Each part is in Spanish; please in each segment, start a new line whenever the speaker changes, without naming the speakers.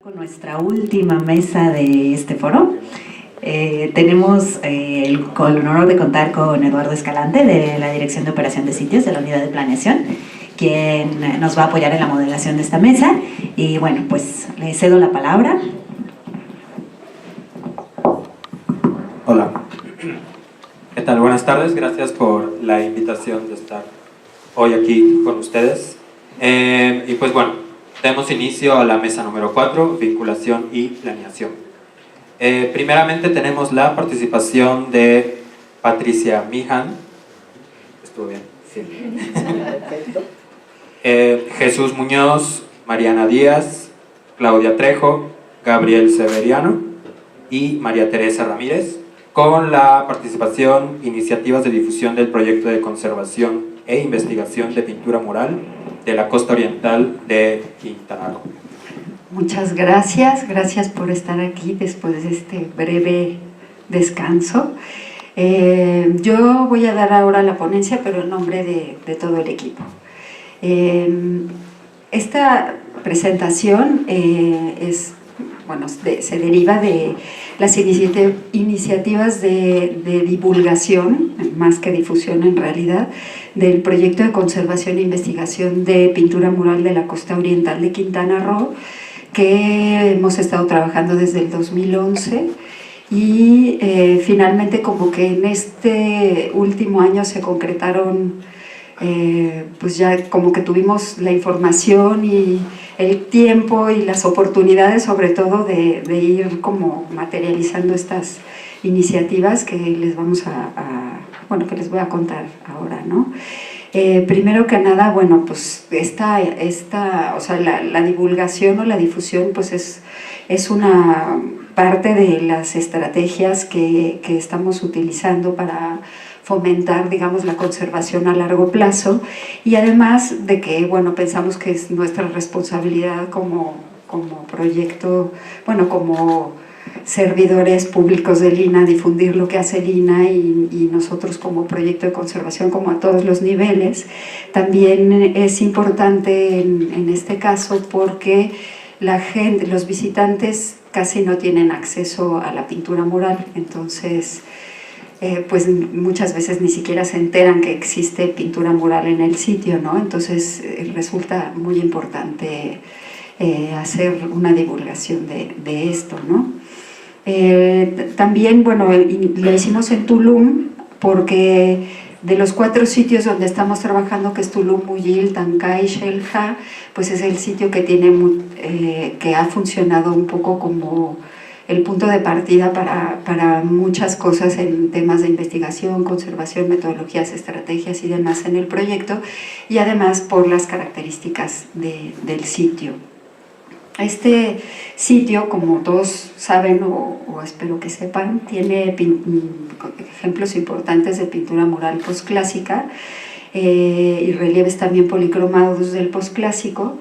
Con nuestra última mesa de este foro. Tenemos el honor de contar con Eduardo Escalante de la Dirección de Operación de Sitios de la Unidad de Planeación, quien nos va a apoyar en la modelación de esta mesa. Y bueno, pues le cedo la palabra.
Hola, ¿qué tal? Buenas tardes, gracias por la invitación de estar hoy aquí con ustedes. Y pues bueno, demos inicio a la mesa número 4, vinculación y planeación. Primeramente tenemos la participación de Patricia Mijan. ¿Estuvo bien? Sí. Jesús Muñoz, Mariana Díaz, Claudia Trejo, Gabriel Severiano y María Teresa Ramírez, con la participación iniciativas de difusión del proyecto de conservación e investigación de pintura mural de la costa oriental de Quintana Roo.
Muchas gracias, gracias por estar aquí después de este breve descanso. Yo voy a dar ahora la ponencia, pero en nombre de todo el equipo. Esta presentación se deriva de las iniciativas de divulgación, más que difusión en realidad, del proyecto de conservación e investigación de pintura mural de la costa oriental de Quintana Roo, que hemos estado trabajando desde el 2011 y finalmente como que en este último año se concretaron, pues ya como que tuvimos la información y el tiempo y las oportunidades sobre todo de ir como materializando estas iniciativas que les vamos que les voy a contar ahora, ¿no? Primero que nada, bueno, pues la divulgación o la difusión pues es una parte de las estrategias que estamos utilizando para fomentar, digamos, la conservación a largo plazo, y además de que, bueno, pensamos que es nuestra responsabilidad como proyecto, bueno, como servidores públicos del INAH, difundir lo que hace el INAH y nosotros como proyecto de conservación, como a todos los niveles. También es importante en este caso porque los visitantes casi no tienen acceso a la pintura mural, entonces pues muchas veces ni siquiera se enteran que existe pintura mural en el sitio, ¿no? Entonces resulta muy importante hacer una divulgación de esto, ¿no? También, bueno, lo hicimos en Tulum porque de los 4 sitios donde estamos trabajando, que es Tulum, Muyil, Tancay y Xel-Há, pues es el sitio que ha funcionado un poco como el punto de partida para muchas cosas en temas de investigación, conservación, metodologías, estrategias y demás en el proyecto, y además por las características del sitio. Este sitio, como todos saben o espero que sepan, tiene ejemplos importantes de pintura mural posclásica y relieves también policromados del posclásico,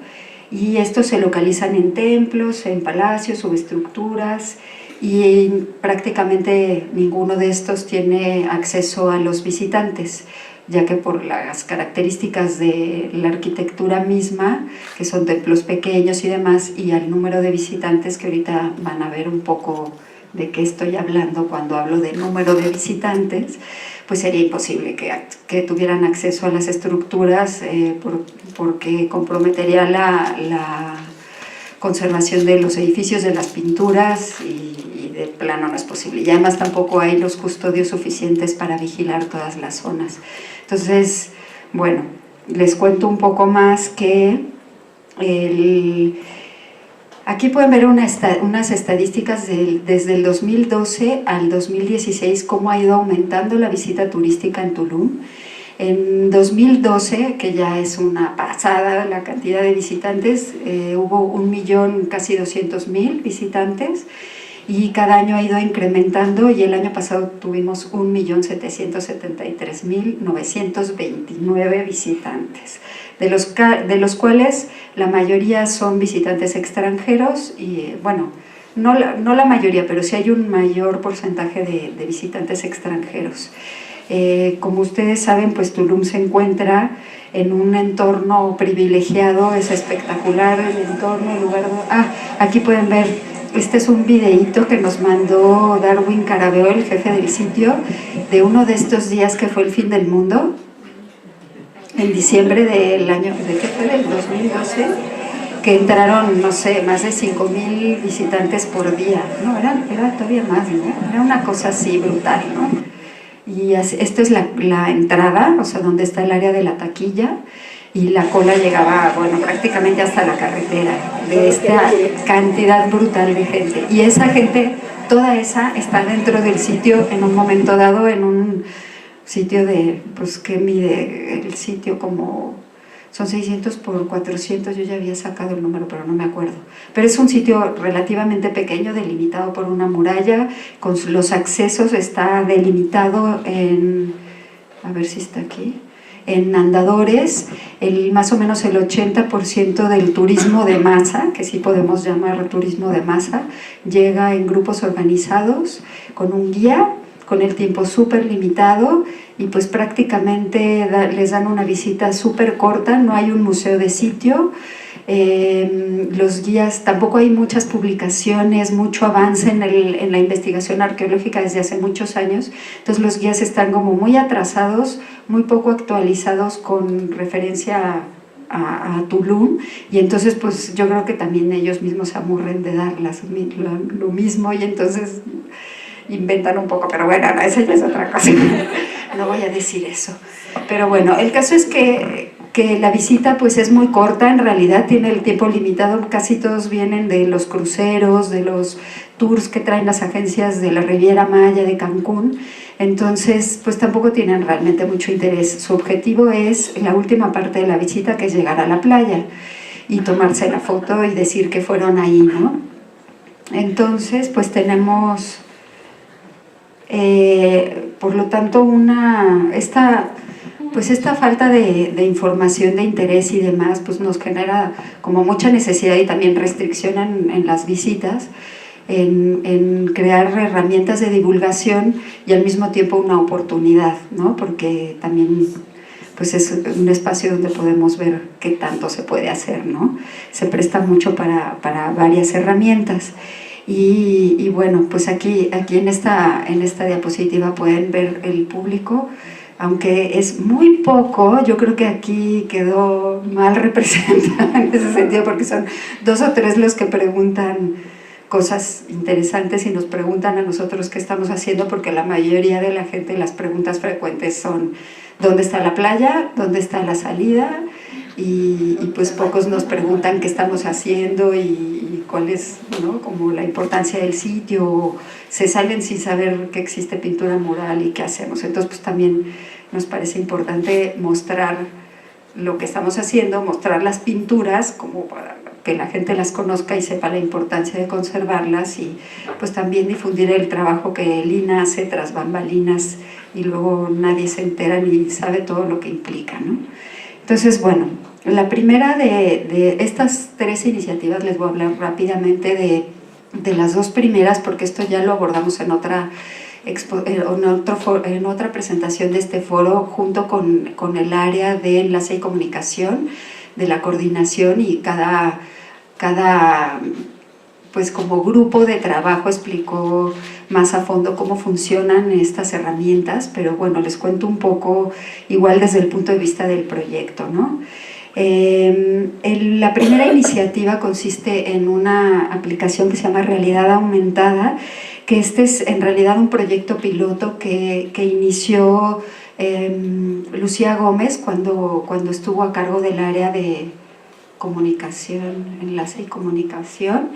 y estos se localizan en templos, en palacios, subestructuras, y prácticamente ninguno de estos tiene acceso a los visitantes, ya que por las características de la arquitectura misma, que son templos pequeños y demás, y al número de visitantes, que ahorita van a ver un poco de qué estoy hablando cuando hablo de número de visitantes, pues sería imposible que tuvieran acceso a las estructuras porque comprometería la conservación de los edificios, de las pinturas, y de plano no es posible. Y además tampoco hay los custodios suficientes para vigilar todas las zonas. Entonces, bueno, les cuento un poco más que aquí pueden ver unas estadísticas desde el 2012 al 2016, cómo ha ido aumentando la visita turística en Tulum. En 2012, que ya es una pasada la cantidad de visitantes, hubo 1.000.000, casi 200.000 visitantes, y cada año ha ido incrementando, y el año pasado tuvimos 1.733.929 visitantes, de los cuales la mayoría son visitantes extranjeros, y bueno, no la mayoría, pero sí hay un mayor porcentaje de visitantes extranjeros. Como ustedes saben, pues Tulum se encuentra en un entorno privilegiado, es espectacular el entorno, el lugar. Aquí pueden ver, este es un videíto que nos mandó Darwin Carabeo, el jefe del sitio, de uno de estos días que fue el fin del mundo, en diciembre del año, ¿de qué fue? Del 2012, que entraron, no sé, más de 5,000 visitantes por día, no, era todavía más, ¿no? Era una cosa así brutal, ¿no? Y esto es la entrada, o sea, donde está el área de la taquilla, y la cola llegaba, bueno, prácticamente hasta la carretera, de esta cantidad brutal de gente. Y esa gente, toda esa, está dentro del sitio en un momento dado, en un sitio de, pues, que mide el sitio como, son 600 por 400, yo ya había sacado el número, pero no me acuerdo. Pero es un sitio relativamente pequeño, delimitado por una muralla, con los accesos está delimitado en, a ver si está aquí, en andadores, más o menos el 80% del turismo de masa, que sí podemos llamar turismo de masa, llega en grupos organizados, con un guía, con el tiempo súper limitado, y pues prácticamente les dan una visita súper corta, no hay un museo de sitio. Los guías, tampoco hay muchas publicaciones, mucho avance en la investigación arqueológica desde hace muchos años, entonces los guías están como muy atrasados, muy poco actualizados con referencia a Tulum, y entonces pues yo creo que también ellos mismos se aburren de dar lo mismo, y entonces inventan un poco, pero bueno, no, esa ya es otra cosa, no voy a decir eso. Pero bueno, el caso es que la visita pues es muy corta, en realidad tiene el tiempo limitado, casi todos vienen de los cruceros, de los tours que traen las agencias de la Riviera Maya, de Cancún, entonces pues tampoco tienen realmente mucho interés. Su objetivo es la última parte de la visita, que es llegar a la playa y tomarse la foto y decir que fueron ahí, ¿no? Entonces pues tenemos, por lo tanto, esta falta de información, de interés y demás, pues nos genera como mucha necesidad y también restricción en las visitas, en crear herramientas de divulgación y al mismo tiempo una oportunidad, ¿no? Porque también pues es un espacio donde podemos ver qué tanto se puede hacer, ¿no? Se presta mucho para varias herramientas. Y bueno, pues aquí en esta diapositiva pueden ver el público, aunque es muy poco. Yo creo que aquí quedó mal representada en ese sentido, porque son 2 o 3 los que preguntan cosas interesantes y nos preguntan a nosotros qué estamos haciendo, porque la mayoría de la gente, las preguntas frecuentes son ¿dónde está la playa? ¿Dónde está la salida? Y pues pocos nos preguntan qué estamos haciendo y cuál es, ¿no?, como la importancia del sitio, o se salen sin saber que existe pintura mural y qué hacemos. Entonces pues también nos parece importante mostrar lo que estamos haciendo, mostrar las pinturas como para que la gente las conozca y sepa la importancia de conservarlas, y pues también difundir el trabajo que Lina hace tras bambalinas y luego nadie se entera ni sabe todo lo que implica, ¿no? Entonces, bueno, la primera de estas 3 iniciativas, les voy a hablar rápidamente de las 2 primeras, porque esto ya lo abordamos en otra presentación de este foro, junto con el área de enlace y comunicación, de la coordinación, y cada pues como grupo de trabajo explicó más a fondo cómo funcionan estas herramientas, pero bueno, les cuento un poco igual desde el punto de vista del proyecto, ¿no? La primera iniciativa consiste en una aplicación que se llama Realidad Aumentada, que este es en realidad un proyecto piloto que inició Lucía Gómez cuando estuvo a cargo del área de comunicación, enlace y comunicación,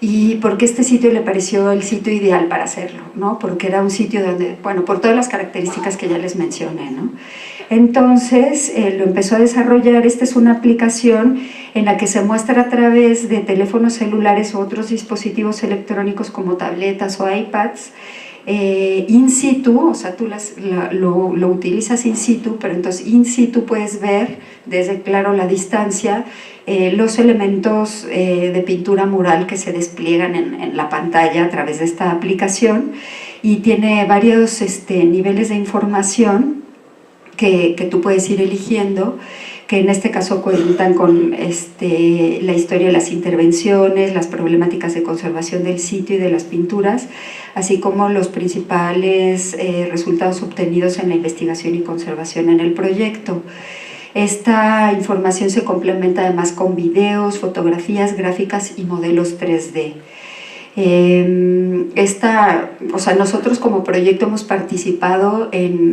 y porque este sitio le pareció el sitio ideal para hacerlo, ¿no? Porque era un sitio donde, bueno, por todas las características que ya les mencioné, ¿no? Entonces lo empezó a desarrollar. Esta es una aplicación en la que se muestra a través de teléfonos celulares u otros dispositivos electrónicos como tabletas o iPads, in situ, o sea, tú lo utilizas in situ, pero entonces in situ puedes ver desde, claro, la distancia, los elementos de pintura mural que se despliegan en la pantalla a través de esta aplicación, y tiene varios niveles de información que tú puedes ir eligiendo, que en este caso cuentan con la historia de las intervenciones, las problemáticas de conservación del sitio y de las pinturas, así como los principales resultados obtenidos en la investigación y conservación en el proyecto. Esta información se complementa además con videos, fotografías, gráficas y modelos 3D. Nosotros como proyecto hemos participado en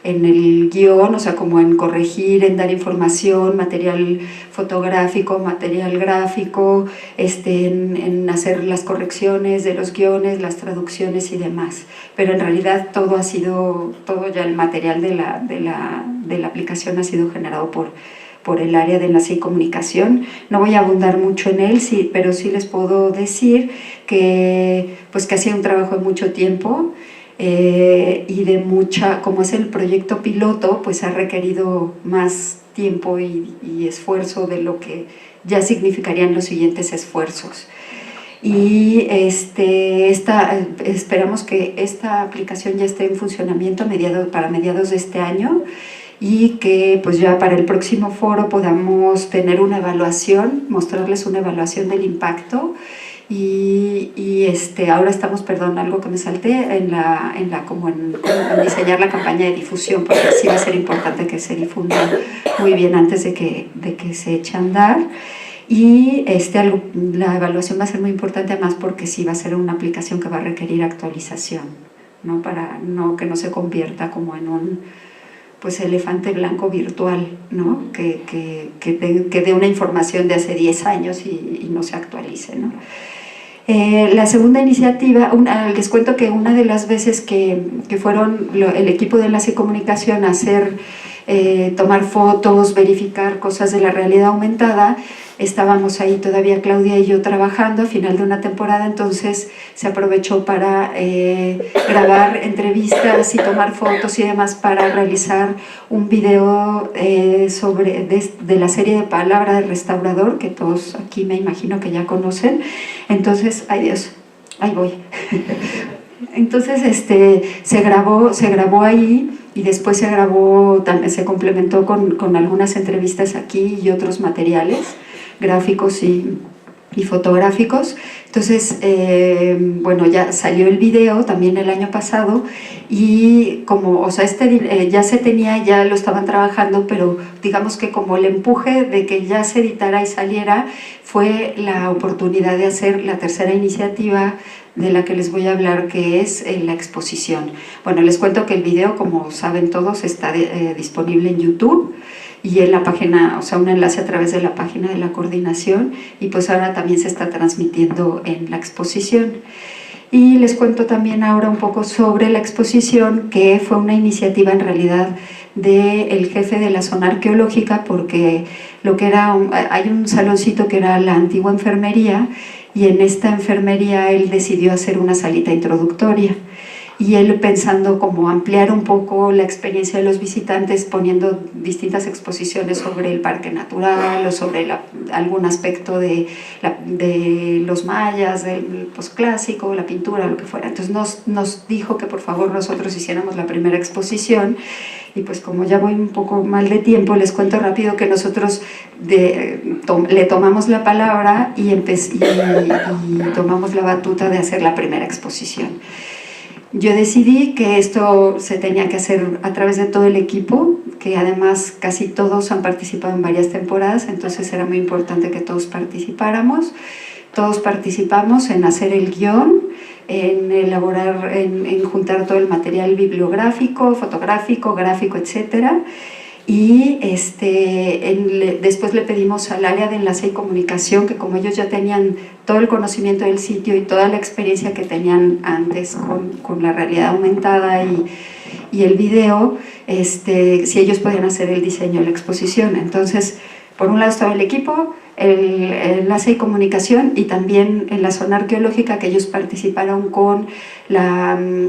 el guión, o sea, como en corregir, en dar información, material fotográfico, material gráfico, en hacer las correcciones de los guiones, las traducciones y demás. Pero en realidad todo ya el material de la aplicación ha sido generado por el área de enlace y comunicación. No voy a abundar mucho en él, sí, pero sí les puedo decir que ha sido un trabajo de mucho tiempo, y de como es el proyecto piloto, pues ha requerido más tiempo y esfuerzo de lo que ya significarían los siguientes esfuerzos. Y esperamos que esta aplicación ya esté en funcionamiento para mediados de este año, y que pues ya para el próximo foro podamos tener una evaluación, mostrarles una evaluación del impacto. Y ahora estamos, algo que me salté, en diseñar la campaña de difusión, porque sí va a ser importante que se difunda muy bien antes de que se eche a andar. Y la evaluación va a ser muy importante además porque sí va a ser una aplicación que va a requerir actualización, ¿no? Para que no se convierta como en un elefante blanco virtual, ¿no? Que dé una información de hace 10 años y no se actualice, ¿no? La segunda iniciativa, les cuento que una de las veces que fueron el equipo de enlace y comunicación a tomar fotos, verificar cosas de la realidad aumentada, estábamos ahí todavía Claudia y yo trabajando a final de una temporada, entonces se aprovechó para grabar entrevistas y tomar fotos y demás para realizar un video de la serie de Palabra del Restaurador, que todos aquí me imagino que ya conocen. Entonces, ay Dios, ahí voy. Entonces se grabó ahí, y después se complementó con algunas entrevistas aquí y otros materiales gráficos y fotográficos. Entonces, ya salió el video también el año pasado, y ya lo estaban trabajando, pero digamos que como el empuje de que ya se editara y saliera fue la oportunidad de hacer la tercera iniciativa de la que les voy a hablar, que es la exposición. Bueno, les cuento que el video, como saben todos, está disponible en YouTube y en la página, un enlace a través de la página de la coordinación, y pues ahora también se está transmitiendo en la exposición. Y les cuento también ahora un poco sobre la exposición, que fue una iniciativa en realidad del jefe de la zona arqueológica, porque hay un saloncito que era la antigua enfermería, y en esta enfermería él decidió hacer una salita introductoria, y él pensando como ampliar un poco la experiencia de los visitantes, poniendo distintas exposiciones sobre el parque natural o sobre algún aspecto de los mayas, del posclásico, la pintura, lo que fuera. Entonces nos dijo que por favor nosotros hiciéramos la primera exposición, y pues como ya voy un poco mal de tiempo, les cuento rápido que nosotros le tomamos la palabra y tomamos la batuta de hacer la primera exposición. Yo decidí que esto se tenía que hacer a través de todo el equipo, que además casi todos han participado en varias temporadas, entonces era muy importante que todos participáramos. Todos participamos en hacer el guión, en elaborar, en juntar todo el material bibliográfico, fotográfico, gráfico, etcétera. Y después le pedimos al área de enlace y comunicación, que como ellos ya tenían todo el conocimiento del sitio y toda la experiencia que tenían antes con la realidad aumentada y el video, si ellos podían hacer el diseño de la exposición. Entonces, por un lado estaba el equipo, el enlace y comunicación, y también en la zona arqueológica, que ellos participaron con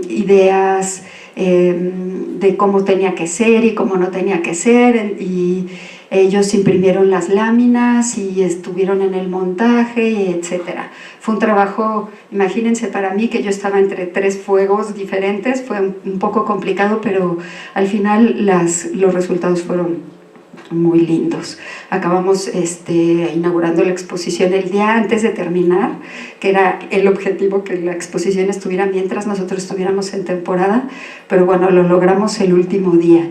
ideas de cómo tenía que ser y cómo no tenía que ser, y ellos imprimieron las láminas y estuvieron en el montaje, etcétera. Fue un trabajo, imagínense, para mí, que yo estaba entre 3 fuegos diferentes, fue un poco complicado, pero al final los resultados fueron muy lindos. Acabamos inaugurando la exposición el día antes de terminar, que era el objetivo, que la exposición estuviera mientras nosotros estuviéramos en temporada, pero bueno, lo logramos el último día.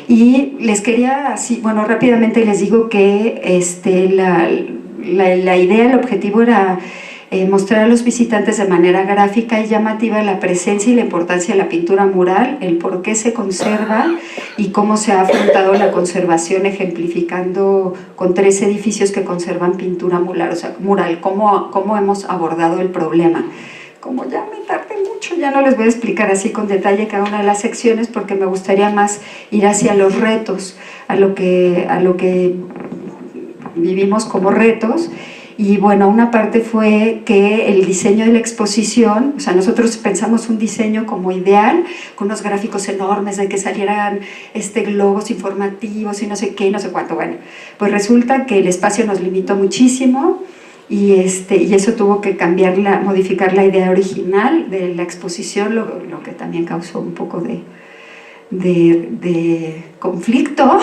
Y les quería, así, bueno, rápidamente les digo que la idea, el objetivo era mostrar a los visitantes de manera gráfica y llamativa la presencia y la importancia de la pintura mural, el por qué se conserva y cómo se ha afrontado la conservación, ejemplificando con 3 edificios que conservan pintura mural, o sea, mural, cómo hemos abordado el problema. Como ya me tardé mucho, ya no les voy a explicar así con detalle cada una de las secciones, porque me gustaría más ir hacia los retos, a lo que vivimos como retos. Y bueno, una parte fue que el diseño de la exposición, o sea, nosotros pensamos un diseño como ideal, con unos gráficos enormes de que salieran globos informativos y no sé qué, no sé cuánto. Bueno, pues resulta que el espacio nos limitó muchísimo y eso tuvo que modificar la idea original de la exposición, lo que también causó un poco de conflicto,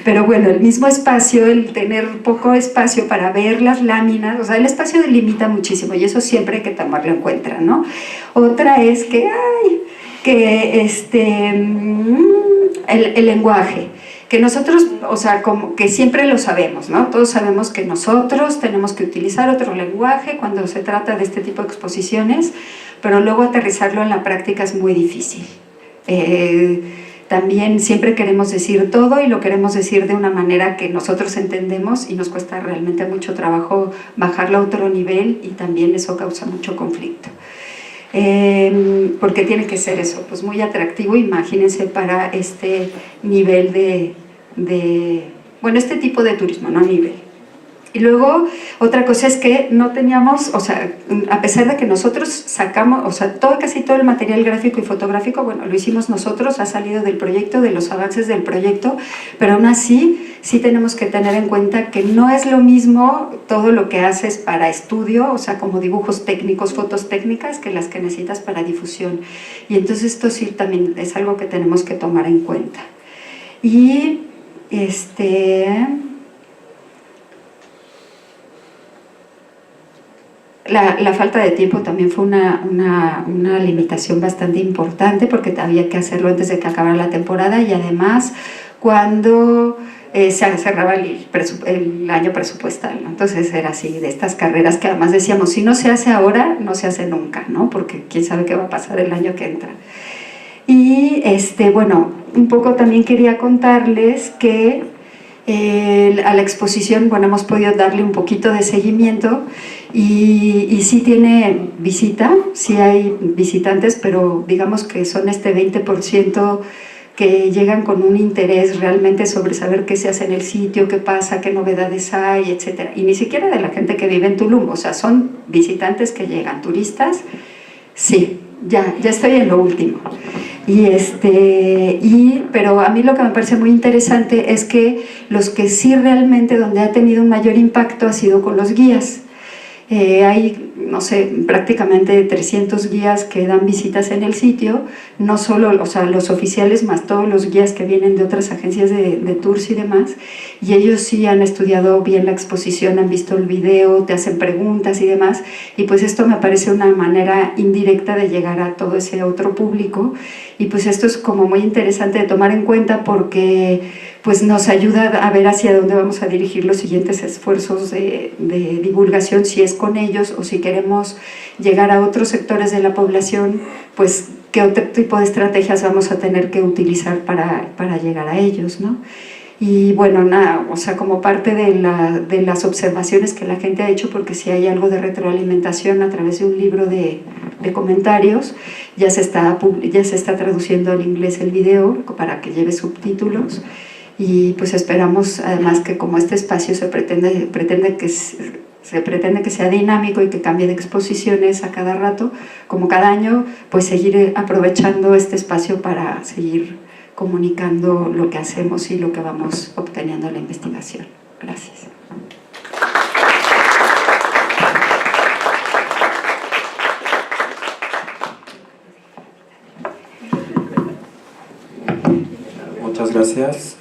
pero bueno, el mismo espacio, el tener poco espacio para ver las láminas, o sea, el espacio delimita muchísimo y eso siempre hay que tomarlo en cuenta, ¿no? Otra es que el lenguaje, que nosotros, o sea, como que siempre lo sabemos, ¿no? Todos sabemos que nosotros tenemos que utilizar otro lenguaje cuando se trata de este tipo de exposiciones, pero luego aterrizarlo en la práctica es muy difícil. También siempre queremos decir todo y lo queremos decir de una manera que nosotros entendemos y nos cuesta realmente mucho trabajo bajarlo a otro nivel y también eso causa mucho conflicto. Porque tiene que ser eso, pues muy atractivo, imagínense, para este nivel bueno, este tipo de turismo, no nivel. Y luego, otra cosa es que no teníamos, o sea, a pesar de que nosotros sacamos, o sea, casi todo el material gráfico y fotográfico, bueno, lo hicimos nosotros, ha salido del proyecto, de los avances del proyecto, pero aún así, sí tenemos que tener en cuenta que no es lo mismo todo lo que haces para estudio, o sea, como dibujos técnicos, fotos técnicas, que las que necesitas para difusión. Y entonces esto sí también es algo que tenemos que tomar en cuenta. Y, La falta de tiempo también fue una limitación bastante importante, porque había que hacerlo antes de que acabara la temporada y además cuando se cerraba el año presupuestal, ¿no? Entonces era así, de estas carreras que además decíamos, si no se hace ahora, no se hace nunca, ¿no? Porque quién sabe qué va a pasar el año que entra. Y bueno, un poco también quería contarles que a la exposición, bueno, hemos podido darle un poquito de seguimiento y sí tiene visita, sí hay visitantes, pero digamos que son 20% que llegan con un interés realmente sobre saber qué se hace en el sitio, qué pasa, qué novedades hay, etc. Y ni siquiera de la gente que vive en Tulum, o sea, son visitantes que llegan, turistas, sí, ya estoy en lo último. Pero a mí lo que me parece muy interesante es que los que sí realmente donde ha tenido un mayor impacto ha sido con los guías. Hay, no sé, prácticamente 300 guías que dan visitas en el sitio, no solo, o sea, los oficiales más todos los guías que vienen de otras agencias de tours y demás, y ellos sí han estudiado bien la exposición, han visto el video, te hacen preguntas y demás, y pues esto me parece una manera indirecta de llegar a todo ese otro público, y pues esto es como muy interesante de tomar en cuenta porque pues nos ayuda a ver hacia dónde vamos a dirigir los siguientes esfuerzos de divulgación, si es con ellos o si queremos llegar a otros sectores de la población, pues qué otro tipo de estrategias vamos a tener que utilizar para llegar a ellos, ¿no? Y bueno, nada, o sea, como parte de las observaciones que la gente ha hecho, porque si hay algo de retroalimentación a través de un libro de comentarios, ya se está traduciendo al inglés el video para que lleve subtítulos. Y pues esperamos además que como este espacio se pretende que sea dinámico y que cambie de exposiciones a cada rato, como cada año, pues seguir aprovechando este espacio para seguir comunicando lo que hacemos y lo que vamos obteniendo en la investigación. Gracias.
Muchas gracias.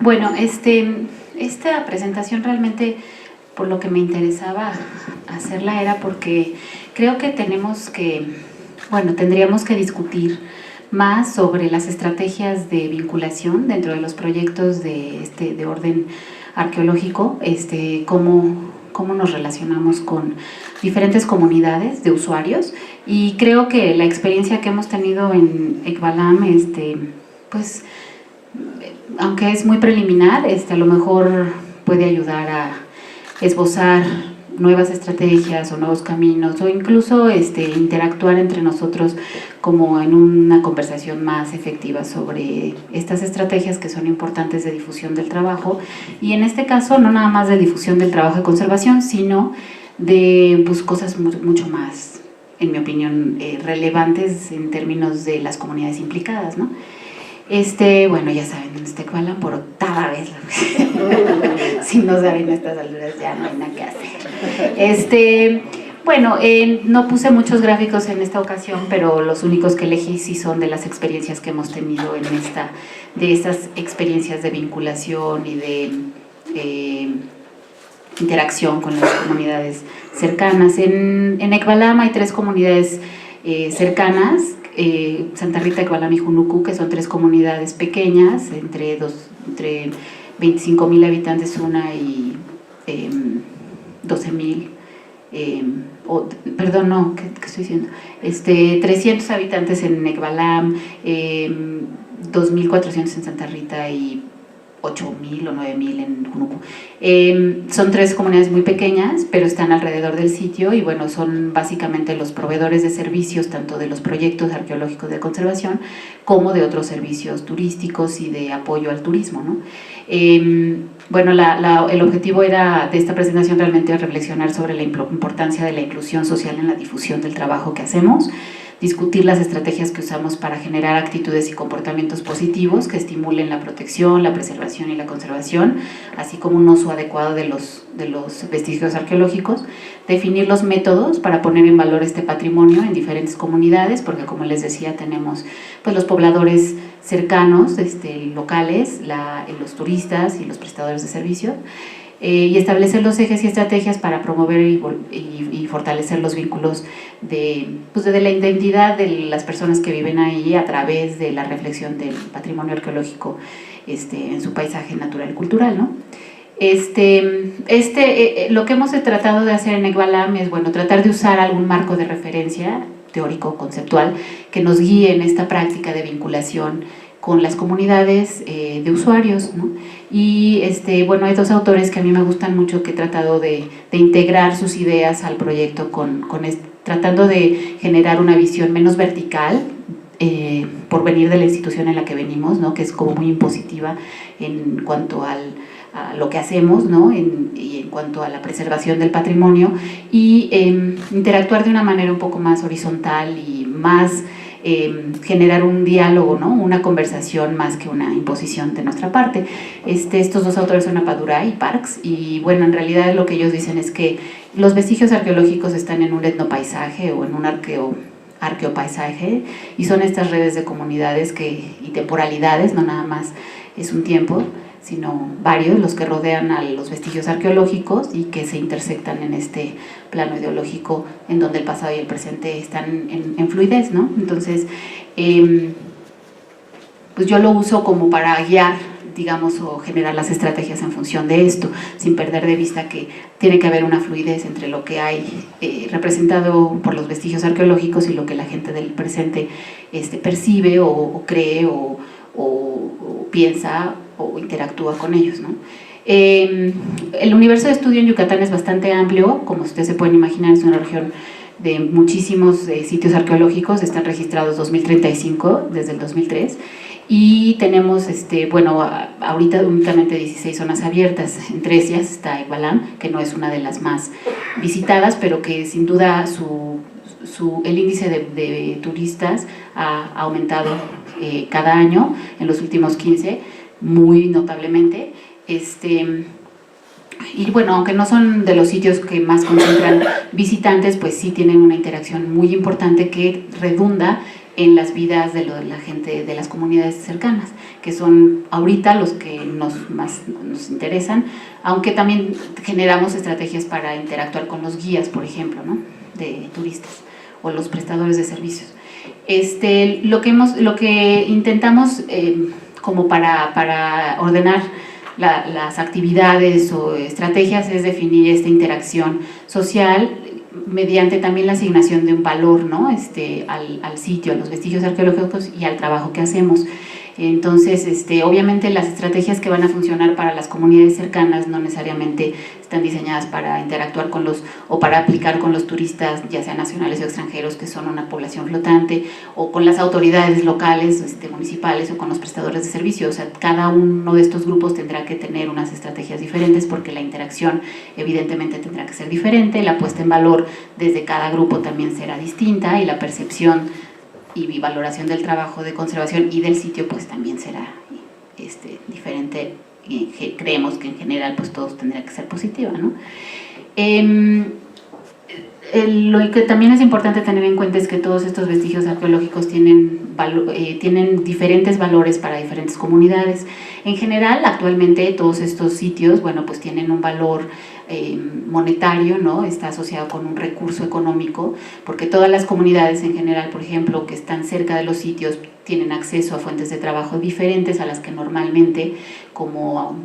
Bueno, esta presentación realmente, por lo que me interesaba hacerla, era porque creo que tendríamos que discutir más sobre las estrategias de vinculación dentro de los proyectos de orden arqueológico, cómo nos relacionamos con diferentes comunidades de usuarios, y creo que la experiencia que hemos tenido en Ekbalam, pues, aunque es muy preliminar, a lo mejor puede ayudar a esbozar nuevas estrategias o nuevos caminos, o incluso interactuar entre nosotros como en una conversación más efectiva sobre estas estrategias que son importantes de difusión del trabajo, y en este caso no nada más de difusión del trabajo de conservación, sino de pues, cosas mucho más, en mi opinión, relevantes en términos de las comunidades implicadas, ¿no? Bueno, ya saben, Ekbalam por octava vez. Si no saben a estas alturas ya no hay nada que hacer. Bueno, no puse muchos gráficos en esta ocasión, pero los únicos que elegí sí son de las experiencias que hemos tenido de estas experiencias de vinculación y de interacción con las comunidades cercanas. En Ekbalam hay 3 comunidades cercanas, Santa Rita, Ekbalam y Junuku, que son 3 comunidades pequeñas, entre 25,000 habitantes una y 12,000, perdón, no, ¿qué estoy diciendo? 300 habitantes en Ekbalam, 2,400 en Santa Rita y 8,000 o 9,000 en Junuku. Son 3 comunidades muy pequeñas, pero están alrededor del sitio, y bueno, son básicamente los proveedores de servicios, tanto de los proyectos arqueológicos de conservación como de otros servicios turísticos y de apoyo al turismo, ¿no? Bueno, el objetivo de esta presentación realmente reflexionar sobre la importancia de la inclusión social en la difusión del trabajo que hacemos, discutir las estrategias que usamos para generar actitudes y comportamientos positivos que estimulen la protección, la preservación y la conservación, así como un uso adecuado de los vestigios arqueológicos, definir los métodos para poner en valor este patrimonio en diferentes comunidades, porque como les decía, tenemos pues, los pobladores cercanos, locales, los turistas y los prestadores de servicios, y establecer los ejes y estrategias para promover y fortalecer los vínculos de la identidad de las personas que viven ahí a través de la reflexión del patrimonio arqueológico en su paisaje natural y cultural, ¿no? Lo que hemos tratado de hacer en Ekbalam es, bueno, tratar de usar algún marco de referencia teórico, conceptual, que nos guíe en esta práctica de vinculación con las comunidades de usuarios, ¿no? Y bueno, hay 2 autores que a mí me gustan mucho, que he tratado de integrar sus ideas al proyecto tratando de generar una visión menos vertical, por venir de la institución en la que venimos, ¿no? Que es como muy impositiva en cuanto a lo que hacemos, ¿no? Y en cuanto a la preservación del patrimonio, y interactuar de una manera un poco más horizontal y más generar un diálogo, ¿no? Una conversación más que una imposición de nuestra parte. Estos 2 autores son Appadurai y Parks, y bueno, en realidad lo que ellos dicen es que los vestigios arqueológicos están en un etnopaisaje o en un arqueopaisaje, y son estas redes de comunidades y temporalidades, no nada más es un tiempo, sino varios los que rodean a los vestigios arqueológicos y que se intersectan en este plano ideológico en donde el pasado y el presente están en fluidez, ¿no? Entonces, pues yo lo uso como para guiar, digamos, o generar las estrategias en función de esto, sin perder de vista que tiene que haber una fluidez entre lo que hay representado por los vestigios arqueológicos y lo que la gente del presente percibe o cree o piensa o interactúa con ellos, ¿no? El universo de estudio en Yucatán es bastante amplio, como ustedes se pueden imaginar, es una región de muchísimos sitios arqueológicos, están registrados 2035 desde el 2003, y tenemos, bueno, ahorita únicamente 16 zonas abiertas, entre ellas está Ekbalam, que no es una de las más visitadas, pero que sin duda el índice de turistas ha aumentado cada año en los últimos 15, muy notablemente. Y bueno, aunque no son de los sitios que más concentran visitantes, pues sí tienen una interacción muy importante que redunda en las vidas de la gente de las comunidades cercanas, que son ahorita los que más nos interesan, aunque también generamos estrategias para interactuar con los guías, por ejemplo, ¿no?, de turistas o los prestadores de servicios. Lo que intentamos como para ordenar las actividades o estrategias es definir esta interacción social mediante también la asignación de un valor, ¿no?, al sitio, a los vestigios arqueológicos y al trabajo que hacemos. Entonces, obviamente las estrategias que van a funcionar para las comunidades cercanas no necesariamente están diseñadas para interactuar con o para aplicar con los turistas, ya sean nacionales o extranjeros, que son una población flotante, o con las autoridades locales, municipales, o con los prestadores de servicios. O sea, cada uno de estos grupos tendrá que tener unas estrategias diferentes, porque la interacción evidentemente tendrá que ser diferente, la puesta en valor desde cada grupo también será distinta, y la percepción y valoración del trabajo de conservación y del sitio pues también será diferente, y creemos que en general pues todos tendría que ser positiva, ¿no? Lo que también es importante tener en cuenta es que todos estos vestigios arqueológicos tienen diferentes valores para diferentes comunidades. En general, actualmente todos estos sitios, bueno, pues tienen un valor monetario, ¿no? Está asociado con un recurso económico, porque todas las comunidades en general, por ejemplo, que están cerca de los sitios, tienen acceso a fuentes de trabajo diferentes a las que normalmente como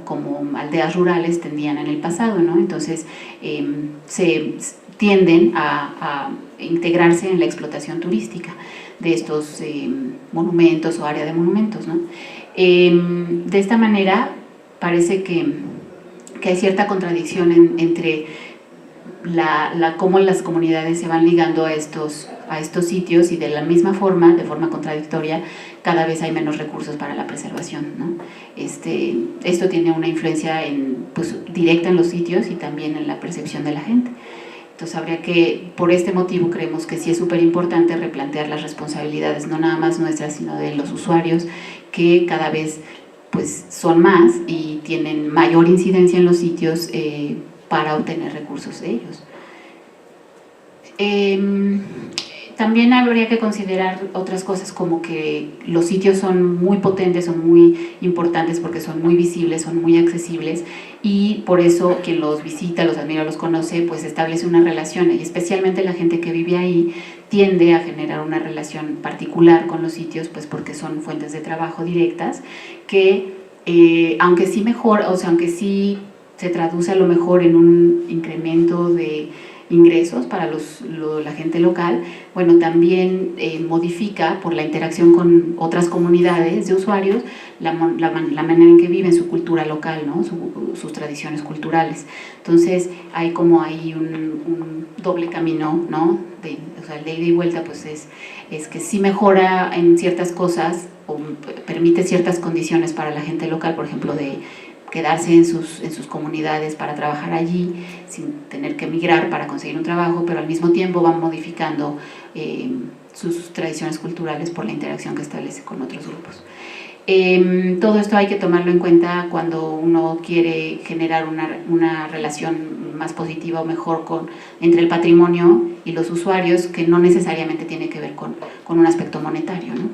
aldeas rurales tendrían en el pasado, ¿no? Entonces se tienden a integrarse en la explotación turística de estos monumentos o área de monumentos, ¿no? De esta manera parece que hay cierta contradicción entre cómo las comunidades se van ligando a estos sitios, y de la misma forma, de forma contradictoria, cada vez hay menos recursos para la preservación, ¿no? Esto tiene una influencia directa en los sitios y también en la percepción de la gente. Entonces habría que, por este motivo creemos que sí es súper importante replantear las responsabilidades, no nada más nuestras, sino de los usuarios, que cada vez pues son más y tienen mayor incidencia en los sitios para obtener recursos de ellos. También habría que considerar otras cosas, como que los sitios son muy potentes, son muy importantes porque son muy visibles, son muy accesibles, y por eso quien los visita, los admira, los conoce, pues establece una relación, y especialmente la gente que vive ahí tiende a generar una relación particular con los sitios, pues porque son fuentes de trabajo directas que aunque sí se traduce a lo mejor en un incremento de ingresos para la gente local, bueno, también modifica por la interacción con otras comunidades de usuarios la manera en que viven su cultura local, ¿no? Sus tradiciones culturales. Entonces hay como ahí un doble camino, ¿no? O sea, el de ida y vuelta pues es que sí mejora en ciertas cosas o permite ciertas condiciones para la gente local, por ejemplo, de quedarse en sus comunidades para trabajar allí sin tener que emigrar para conseguir un trabajo, pero al mismo tiempo van modificando sus tradiciones culturales por la interacción que establece con otros grupos. Todo esto hay que tomarlo en cuenta cuando uno quiere generar una relación más positiva o mejor entre el patrimonio y los usuarios, que no necesariamente tiene que ver con un aspecto monetario, ¿no?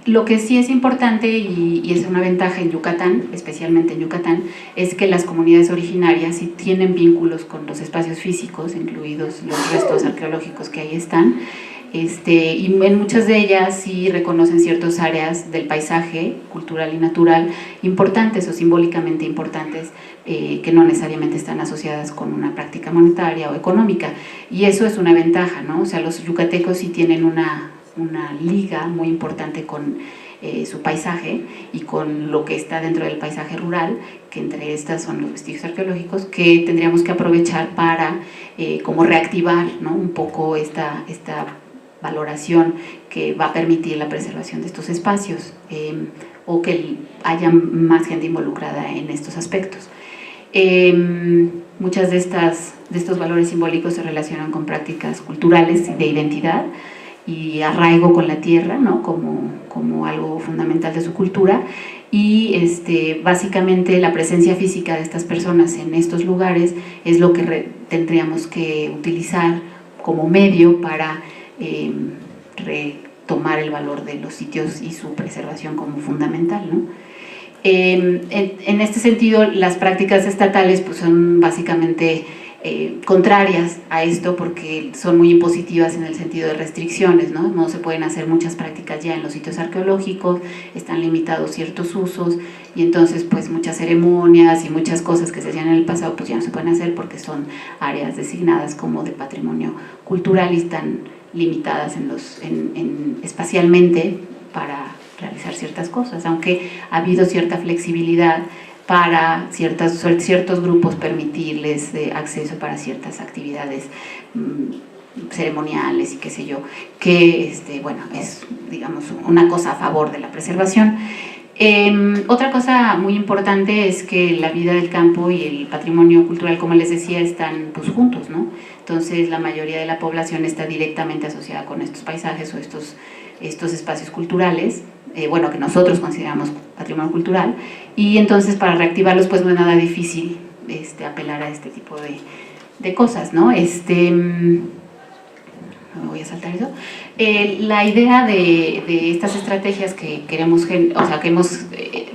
Lo que sí es importante y es una ventaja en Yucatán, especialmente en Yucatán, es que las comunidades originarias sí tienen vínculos con los espacios físicos, incluidos los restos arqueológicos que ahí están, y en muchas de ellas sí reconocen ciertas áreas del paisaje cultural y natural importantes o simbólicamente importantes, que no necesariamente están asociadas con una práctica monetaria o económica, y eso es una ventaja, ¿no? O sea, los yucatecos sí tienen una liga muy importante con su paisaje y con lo que está dentro del paisaje rural, que entre estas son los vestigios arqueológicos, que tendríamos que aprovechar para como reactivar, ¿no? Un poco esta valoración que va a permitir la preservación de estos espacios, o que haya más gente involucrada en estos aspectos. Muchas de estos valores simbólicos se relacionan con prácticas culturales de identidad y arraigo con la tierra, ¿no? como algo fundamental de su cultura, y básicamente la presencia física de estas personas en estos lugares es lo que tendríamos que utilizar como medio para retomar el valor de los sitios y su preservación como fundamental, ¿no? En este sentido, las prácticas estatales pues, son básicamente contrarias a esto porque son muy impositivas en el sentido de restricciones, ¿no? No se pueden hacer muchas prácticas ya en los sitios arqueológicos, están limitados ciertos usos y entonces pues muchas ceremonias y muchas cosas que se hacían en el pasado pues ya no se pueden hacer porque son áreas designadas como de patrimonio cultural y están limitadas espacialmente para realizar ciertas cosas, aunque ha habido cierta flexibilidad para ciertos grupos permitirles acceso para ciertas actividades ceremoniales y qué sé yo, que bueno, es digamos una cosa a favor de la preservación. Otra cosa muy importante es que la vida del campo y el patrimonio cultural, como les decía, están pues juntos, ¿no? Entonces la mayoría de la población está directamente asociada con estos paisajes o estos espacios culturales, bueno, que nosotros consideramos patrimonio cultural, y entonces para reactivarlos pues no es nada difícil apelar a este tipo de cosas, ¿no? Voy a saltar eso. La idea de estas estrategias que queremos, o sea, que hemos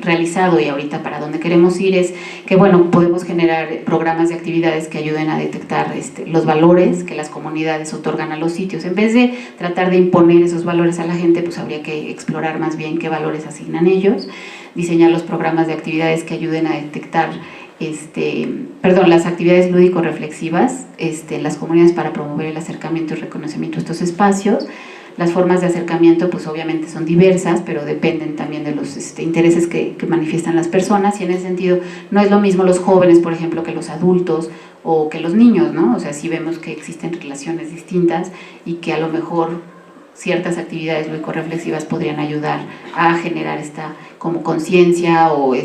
realizado y ahorita para donde queremos ir es que, bueno, podemos generar programas de actividades que ayuden a detectar los valores que las comunidades otorgan a los sitios. En vez de tratar de imponer esos valores a la gente, pues habría que explorar más bien qué valores asignan ellos, diseñar los programas de actividades que ayuden a detectar las actividades lúdico-reflexivas en las comunidades para promover el acercamiento y reconocimiento de estos espacios. Las formas de acercamiento pues obviamente son diversas, pero dependen también de los intereses que manifiestan las personas, y en ese sentido no es lo mismo los jóvenes, por ejemplo, que los adultos o que los niños, ¿no? O sea, sí vemos que existen relaciones distintas y que a lo mejor ciertas actividades lúdico-reflexivas podrían ayudar a generar esta como conciencia o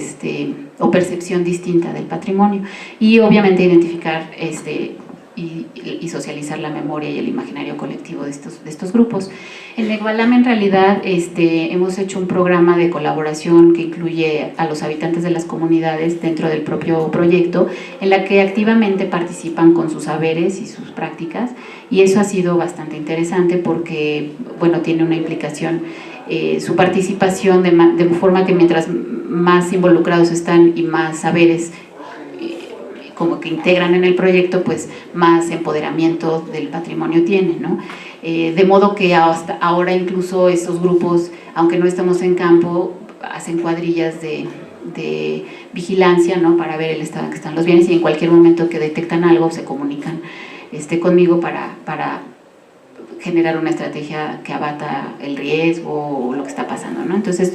percepción distinta del patrimonio, y obviamente identificar y socializar la memoria y el imaginario colectivo de estos grupos. En Negualam en realidad hemos hecho un programa de colaboración que incluye a los habitantes de las comunidades dentro del propio proyecto, en la que activamente participan con sus saberes y sus prácticas, y eso ha sido bastante interesante porque, bueno, tiene una implicación, su participación de forma que mientras más involucrados están y más saberes como que integran en el proyecto, pues más empoderamiento del patrimonio tienen, ¿no? De modo que hasta ahora incluso esos grupos, aunque no estamos en campo, hacen cuadrillas de vigilancia, ¿no? Para ver el estado en que están los bienes, y en cualquier momento que detectan algo se comunican conmigo para generar una estrategia que abata el riesgo o lo que está pasando, ¿no? Entonces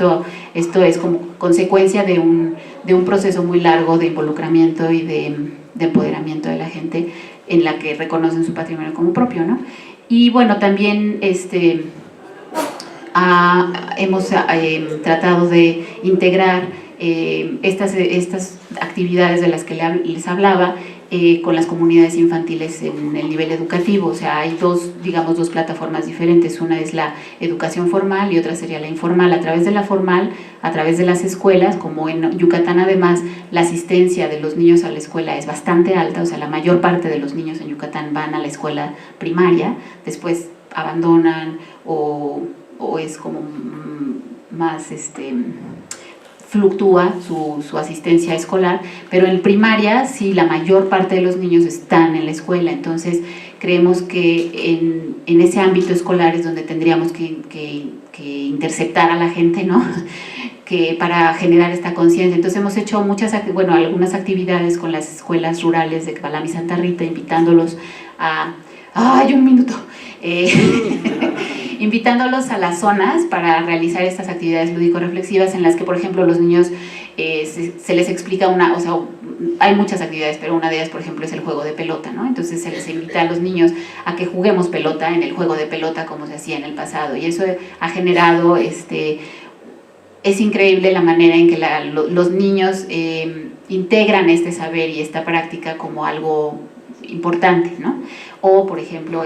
esto es como consecuencia de un proceso muy largo de involucramiento y de empoderamiento de la gente en la que reconocen su patrimonio como propio, ¿no? Y bueno, también hemos tratado de integrar estas actividades de las que les hablaba con las comunidades infantiles en el nivel educativo. O sea, hay dos plataformas diferentes. Una es la educación formal y otra sería la informal. A través de la formal, a través de las escuelas, como en Yucatán además la asistencia de los niños a la escuela es bastante alta, o sea, la mayor parte de los niños en Yucatán van a la escuela primaria, después abandonan o es como más fluctúa su asistencia escolar, pero en primaria sí la mayor parte de los niños están en la escuela. Entonces creemos que en ese ámbito escolar es donde tendríamos que interceptar a la gente, ¿no? Que para generar esta conciencia. Entonces hemos hecho algunas actividades con las escuelas rurales de Negualam y Santa Rita, invitándolos a... ¡Ay, un minuto! Invitándolos a las zonas para realizar estas actividades lúdico-reflexivas en las que, por ejemplo, los niños se les explica o sea, hay muchas actividades, pero una de ellas, por ejemplo, es el juego de pelota, ¿no? Entonces se les invita a los niños a que juguemos pelota en el juego de pelota como se hacía en el pasado, y eso ha generado, es increíble la manera en que los niños integran este saber y esta práctica como algo importante, ¿no? O, por ejemplo,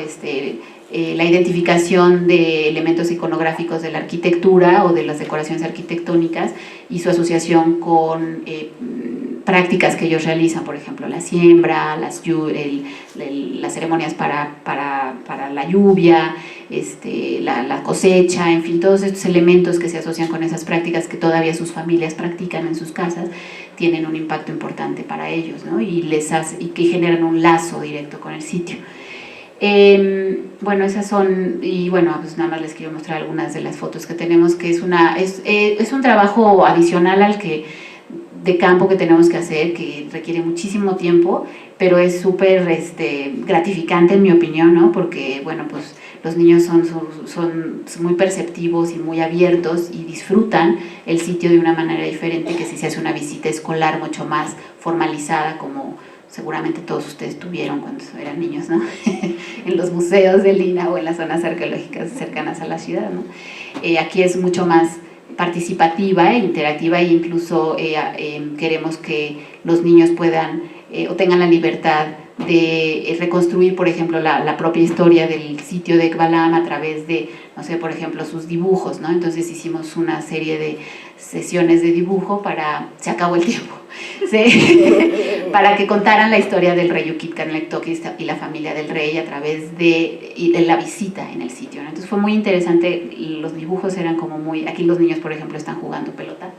la identificación de elementos iconográficos de la arquitectura o de las decoraciones arquitectónicas y su asociación con prácticas que ellos realizan, por ejemplo, la siembra, las ceremonias para la lluvia, la cosecha, en fin, todos estos elementos que se asocian con esas prácticas que todavía sus familias practican en sus casas, tienen un impacto importante para ellos, ¿no? y que generan un lazo directo con el sitio. Bueno, esas son, y bueno, pues nada más les quiero mostrar algunas de las fotos que tenemos, que es un trabajo adicional de campo que tenemos que hacer, que requiere muchísimo tiempo, pero es súper gratificante en mi opinión, ¿no? Porque, bueno, pues los niños son muy perceptivos y muy abiertos y disfrutan el sitio de una manera diferente que si se hace una visita escolar mucho más formalizada, como seguramente todos ustedes tuvieron cuando eran niños, ¿no? En los museos de Lina o en las zonas arqueológicas cercanas a la ciudad, ¿no? Aquí es mucho más participativa e interactiva, e incluso queremos que los niños puedan o tengan la libertad de reconstruir, por ejemplo, la propia historia del sitio de Ekbalam a través de, no sé, por ejemplo, sus dibujos, ¿no? Entonces hicimos una serie de sesiones de dibujo se acabó el tiempo, ¿sí? Para que contaran la historia del rey Yukitkán-Lektok y la familia del rey a través de la visita en el sitio, ¿no? Entonces fue muy interesante, los dibujos eran como muy, aquí los niños, por ejemplo, están jugando pelota,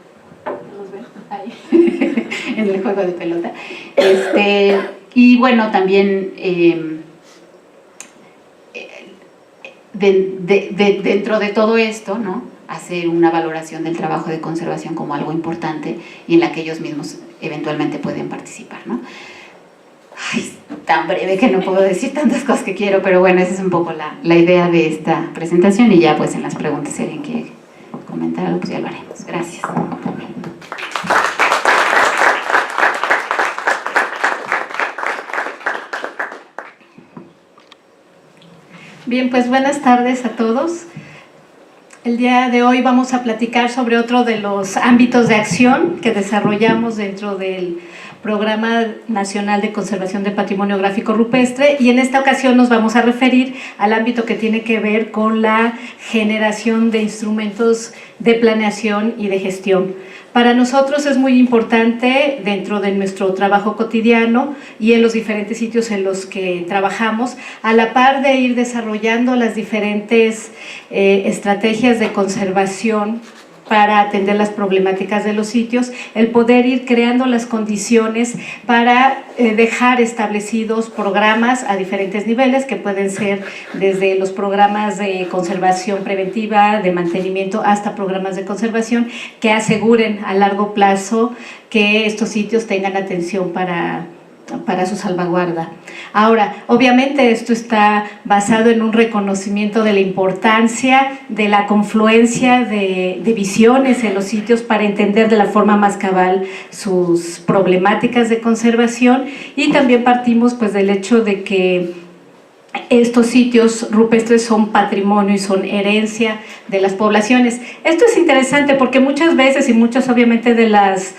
¿los ven? Ahí, en el juego de pelota, y bueno, también dentro de todo esto, ¿no? Hacer una valoración del trabajo de conservación como algo importante y en la que ellos mismos eventualmente pueden participar, ¿no? Ay, tan breve que no puedo decir tantas cosas que quiero, pero bueno, esa es un poco la idea de esta presentación, y ya pues en las preguntas, si alguien quiere comentar algo, pues ya lo haremos. Gracias.
Bien, pues buenas tardes a todos. El día de hoy vamos a platicar sobre otro de los ámbitos de acción que desarrollamos dentro del Programa Nacional de Conservación de Patrimonio Gráfico Rupestre, y en esta ocasión nos vamos a referir al ámbito que tiene que ver con la generación de instrumentos de planeación y de gestión. Para nosotros es muy importante dentro de nuestro trabajo cotidiano y en los diferentes sitios en los que trabajamos, a la par de ir desarrollando las diferentes estrategias de conservación para atender las problemáticas de los sitios, el poder ir creando las condiciones para dejar establecidos programas a diferentes niveles, que pueden ser desde los programas de conservación preventiva, de mantenimiento, hasta programas de conservación que aseguren a largo plazo que estos sitios tengan atención para su salvaguarda. Ahora, obviamente esto está basado en un reconocimiento de la importancia de la confluencia de visiones en los sitios para entender de la forma más cabal sus problemáticas de conservación, y también partimos pues del hecho de que estos sitios rupestres son patrimonio y son herencia de las poblaciones. Esto es interesante porque muchas veces, y muchas obviamente de las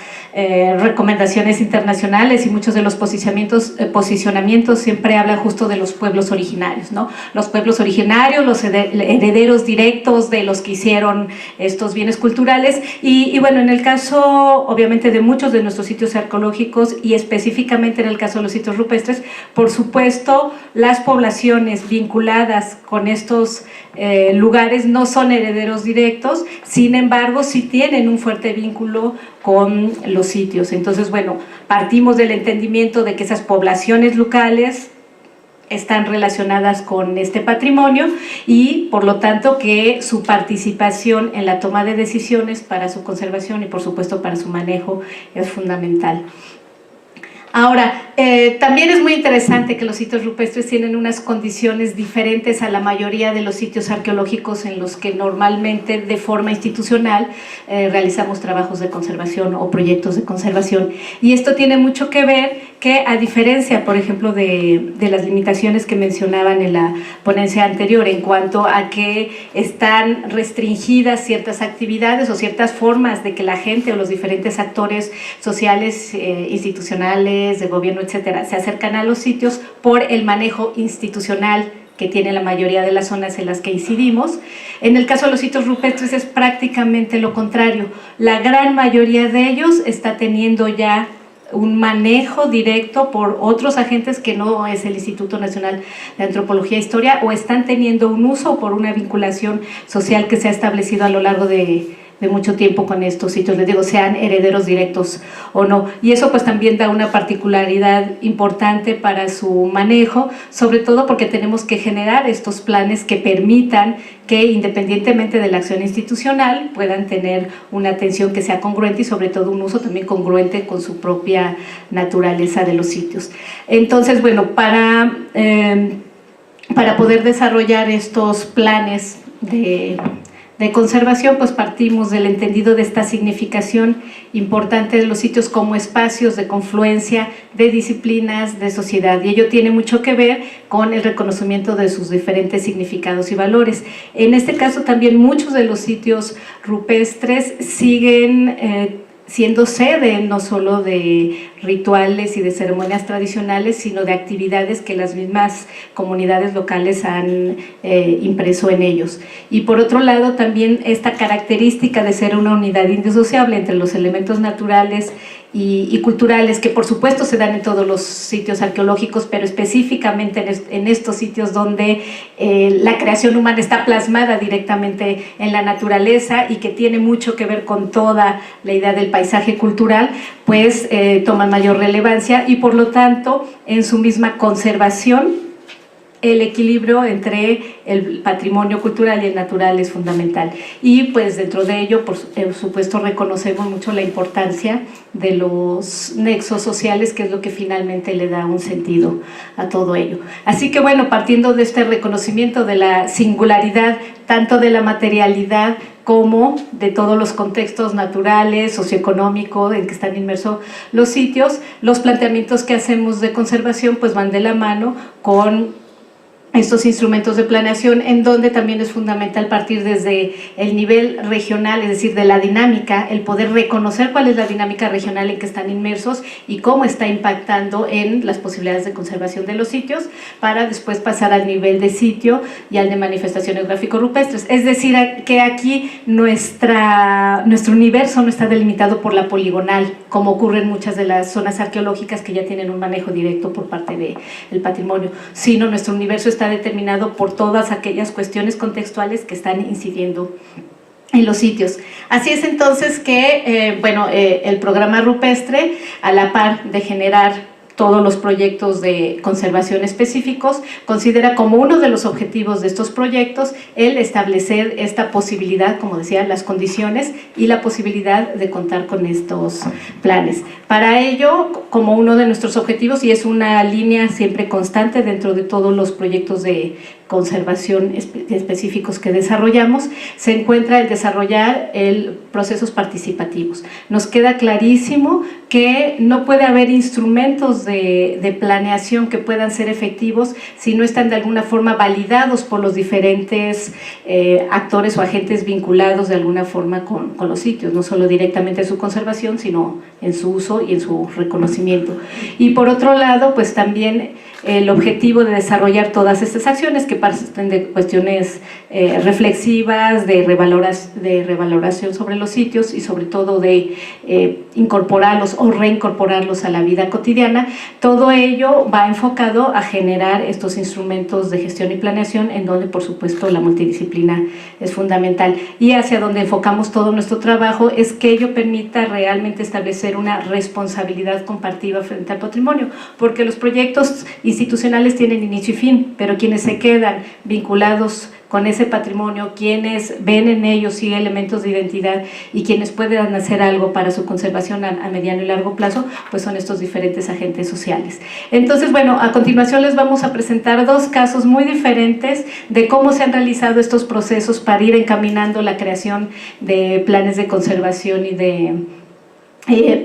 recomendaciones internacionales y muchos de los posicionamientos siempre hablan justo de los pueblos originarios, ¿no? Los pueblos originarios, los herederos directos de los que hicieron estos bienes culturales, y bueno, en el caso obviamente de muchos de nuestros sitios arqueológicos y específicamente en el caso de los sitios rupestres, por supuesto las poblaciones vinculadas con estos lugares no son herederos directos, sin embargo sí tienen un fuerte vínculo con los sitios. Entonces, bueno, partimos del entendimiento de que esas poblaciones locales están relacionadas con este patrimonio y por lo tanto que su participación en la toma de decisiones para su conservación y por supuesto para su manejo es fundamental. Ahora, también es muy interesante que los sitios rupestres tienen unas condiciones diferentes a la mayoría de los sitios arqueológicos en los que normalmente de forma institucional realizamos trabajos de conservación o proyectos de conservación. Y esto tiene mucho que ver que, a diferencia, por ejemplo, de las limitaciones que mencionaban en la ponencia anterior en cuanto a que están restringidas ciertas actividades o ciertas formas de que la gente o los diferentes actores sociales, institucionales, de gobierno, etcétera, se acercan a los sitios por el manejo institucional que tiene la mayoría de las zonas en las que incidimos. En el caso de los sitios rupestres es prácticamente lo contrario. La gran mayoría de ellos está teniendo ya un manejo directo por otros agentes que no es el Instituto Nacional de Antropología e Historia, o están teniendo un uso por una vinculación social que se ha establecido a lo largo de mucho tiempo con estos sitios, les digo, sean herederos directos o no. Y eso pues también da una particularidad importante para su manejo, sobre todo porque tenemos que generar estos planes que permitan que independientemente de la acción institucional puedan tener una atención que sea congruente y sobre todo un uso también congruente con su propia naturaleza de los sitios. Entonces, bueno, para poder desarrollar estos planes de conservación, pues partimos del entendido de esta significación importante de los sitios como espacios de confluencia de disciplinas de sociedad, y ello tiene mucho que ver con el reconocimiento de sus diferentes significados y valores. En este caso también muchos de los sitios rupestres siguen siendo sede no solo de rituales y de ceremonias tradicionales, sino de actividades que las mismas comunidades locales han impreso en ellos. Y por otro lado también esta característica de ser una unidad indisociable entre los elementos naturales y culturales, que por supuesto se dan en todos los sitios arqueológicos, pero específicamente en estos sitios donde la creación humana está plasmada directamente en la naturaleza y que tiene mucho que ver con toda la idea del paisaje cultural, pues toman mayor relevancia, y por lo tanto en su misma conservación el equilibrio entre el patrimonio cultural y el natural es fundamental. Y pues dentro de ello, por supuesto, reconocemos mucho la importancia de los nexos sociales, que es lo que finalmente le da un sentido a todo ello. Así que bueno, partiendo de este reconocimiento de la singularidad, tanto de la materialidad como de todos los contextos naturales, socioeconómicos en que están inmersos los sitios, los planteamientos que hacemos de conservación pues van de la mano con estos instrumentos de planeación, en donde también es fundamental partir desde el nivel regional, es decir, de la dinámica, el poder reconocer cuál es la dinámica regional en que están inmersos y cómo está impactando en las posibilidades de conservación de los sitios, para después pasar al nivel de sitio y al de manifestaciones gráfico-rupestres. Es decir, que aquí nuestro universo no está delimitado por la poligonal, como ocurre en muchas de las zonas arqueológicas que ya tienen un manejo directo por parte del patrimonio, sino nuestro universo está determinado por todas aquellas cuestiones contextuales que están incidiendo en los sitios. Así es entonces que, el programa rupestre, a la par de generar todos los proyectos de conservación específicos, considera como uno de los objetivos de estos proyectos el establecer esta posibilidad, como decía, las condiciones y la posibilidad de contar con estos planes. Para ello, como uno de nuestros objetivos, y es una línea siempre constante dentro de todos los proyectos de conservación específicos que desarrollamos, se encuentra el desarrollar procesos participativos. Nos queda clarísimo que no puede haber instrumentos de planeación que puedan ser efectivos si no están de alguna forma validados por los diferentes actores o agentes vinculados de alguna forma con los sitios, no solo directamente en su conservación, sino en su uso y en su reconocimiento. Y por otro lado, pues también el objetivo de desarrollar todas estas acciones que parten de cuestiones reflexivas, de revaloración sobre los sitios y sobre todo de incorporarlos o reincorporarlos a la vida cotidiana. Todo ello va enfocado a generar estos instrumentos de gestión y planeación, en donde por supuesto la multidisciplina es fundamental, y hacia donde enfocamos todo nuestro trabajo es que ello permita realmente establecer una responsabilidad compartida frente al patrimonio, porque los proyectos institucionales tienen inicio y fin, pero quienes se quedan vinculados con ese patrimonio, quienes ven en ellos sí elementos de identidad y quienes puedan hacer algo para su conservación a mediano y largo plazo, pues son estos diferentes agentes sociales. Entonces, bueno, a continuación les vamos a presentar dos casos muy diferentes de cómo se han realizado estos procesos para ir encaminando la creación de planes de conservación y de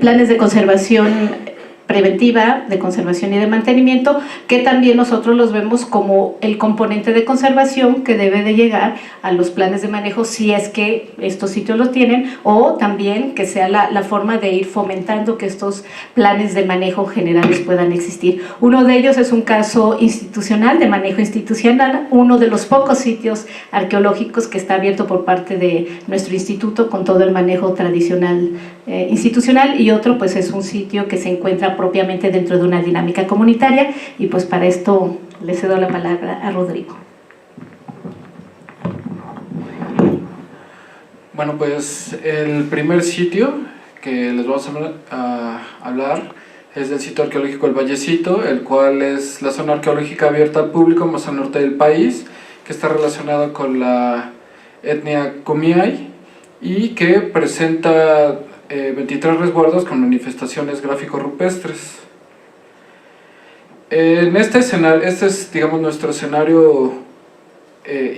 planes de conservación preventiva, de conservación y de mantenimiento, que también nosotros los vemos como el componente de conservación que debe de llegar a los planes de manejo si es que estos sitios los tienen, o también que sea la forma de ir fomentando que estos planes de manejo generales puedan existir. Uno de ellos es un caso institucional, de manejo institucional, uno de los pocos sitios arqueológicos que está abierto por parte de nuestro instituto con todo el manejo tradicional institucional, y otro pues es un sitio que se encuentra propiamente dentro de una dinámica comunitaria, y pues para esto le cedo la palabra a Rodrigo.
Bueno, pues el primer sitio que les vamos a hablar es del sitio arqueológico El Vallecito, el cual es la zona arqueológica abierta al público más al norte del país, que está relacionada con la etnia Kumeyaay y que presenta 23 resguardos con manifestaciones gráfico-rupestres. En este escenario, este es, digamos, nuestro escenario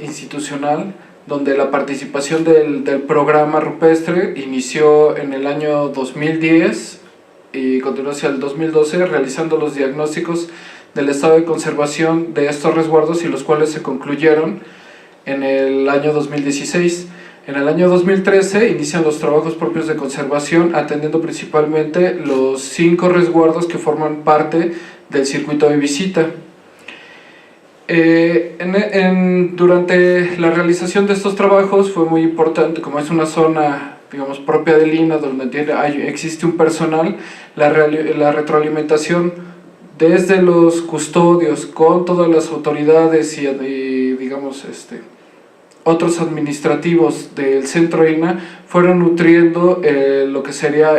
institucional, donde la participación del programa rupestre inició en el año 2010 y continuó hacia el 2012, realizando los diagnósticos del estado de conservación de estos resguardos, y los cuales se concluyeron en el año 2016. En el año 2013 inician los trabajos propios de conservación, atendiendo principalmente los 5 resguardos que forman parte del circuito de visita. Durante la realización de estos trabajos fue muy importante, como es una zona, digamos, propia de Lina, donde existe un personal, la retroalimentación desde los custodios con todas las autoridades y digamos, otros administrativos del centro INA fueron nutriendo lo que sería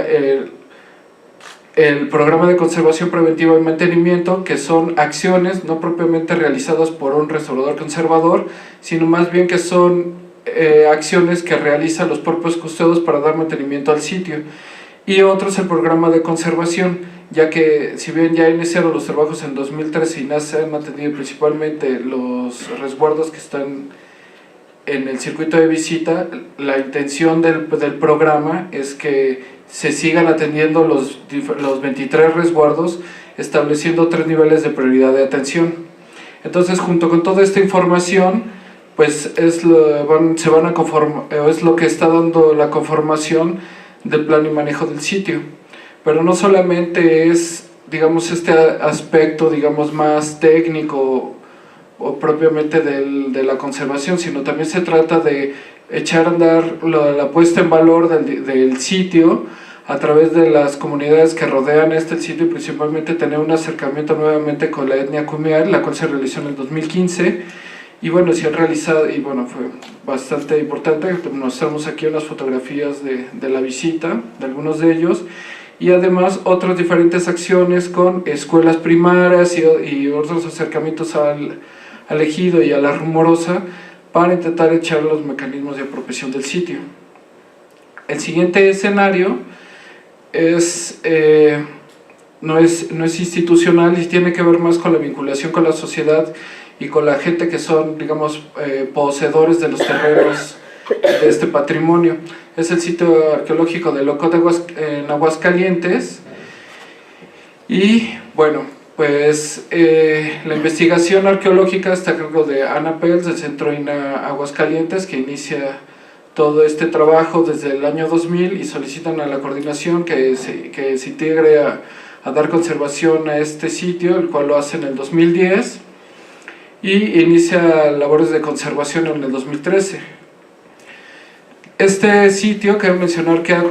el programa de conservación preventiva y mantenimiento, que son acciones no propiamente realizadas por un restaurador conservador, sino más bien que son acciones que realizan los propios custodios para dar mantenimiento al sitio. Y otro es el programa de conservación, ya que si bien ya iniciaron los trabajos en 2013 y se han atendido principalmente los resguardos que están en el circuito de visita, la intención del programa es que se sigan atendiendo los 23 resguardos, estableciendo 3 niveles de prioridad de atención. Entonces, junto con toda esta información, pues es lo que está dando la conformación del plan y manejo del sitio. Pero no solamente es, digamos, este aspecto, digamos, más técnico o propiamente de la conservación, sino también se trata de echar a andar la puesta en valor del sitio a través de las comunidades que rodean el sitio, y principalmente tener un acercamiento nuevamente con la etnia Kumeyaay, la cual se realizó en el 2015, y bueno, se han realizado, y bueno, fue bastante importante. Mostramos aquí unas fotografías de la visita, de algunos de ellos, y además otras diferentes acciones con escuelas primarias y otros acercamientos al ejido y a la rumorosa, para intentar echar los mecanismos de apropiación del sitio. El siguiente escenario no es institucional y tiene que ver más con la vinculación con la sociedad y con la gente que son, digamos, poseedores de los terrenos de este patrimonio. Es el sitio arqueológico de Locote en Aguascalientes, y bueno, pues la investigación arqueológica está a cargo de Ana Pels, del Centro INA Aguascalientes, que inicia todo este trabajo desde el año 2000, y solicitan a la coordinación que se integre a dar conservación a este sitio, el cual lo hace en el 2010, y inicia labores de conservación en el 2013. Este sitio, cabe mencionar que ha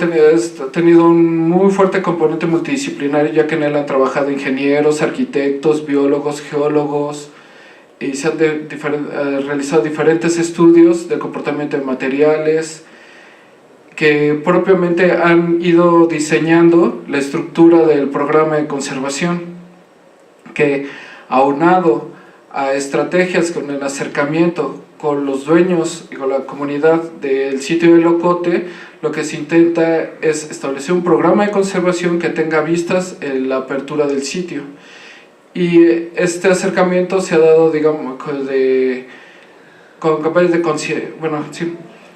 tenido un muy fuerte componente multidisciplinario, ya que en él han trabajado ingenieros, arquitectos, biólogos, geólogos, y se han realizado diferentes estudios del comportamiento de materiales, que propiamente han ido diseñando la estructura del programa de conservación, que aunado a estrategias con el acercamiento con los dueños y con la comunidad del sitio de Locote, lo que se intenta es establecer un programa de conservación que tenga vistas en la apertura del sitio. Y este acercamiento se ha dado, digamos,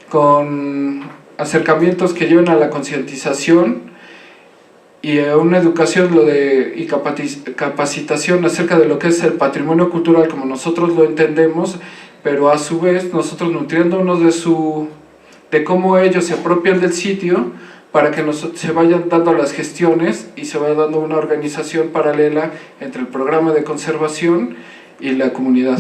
con acercamientos que llevan a la concientización y una educación y capacitación acerca de lo que es el patrimonio cultural como nosotros lo entendemos, pero a su vez nosotros nutriéndonos de cómo ellos se apropian del sitio para que se vayan dando las gestiones y se vaya dando una organización paralela entre el programa de conservación y la comunidad.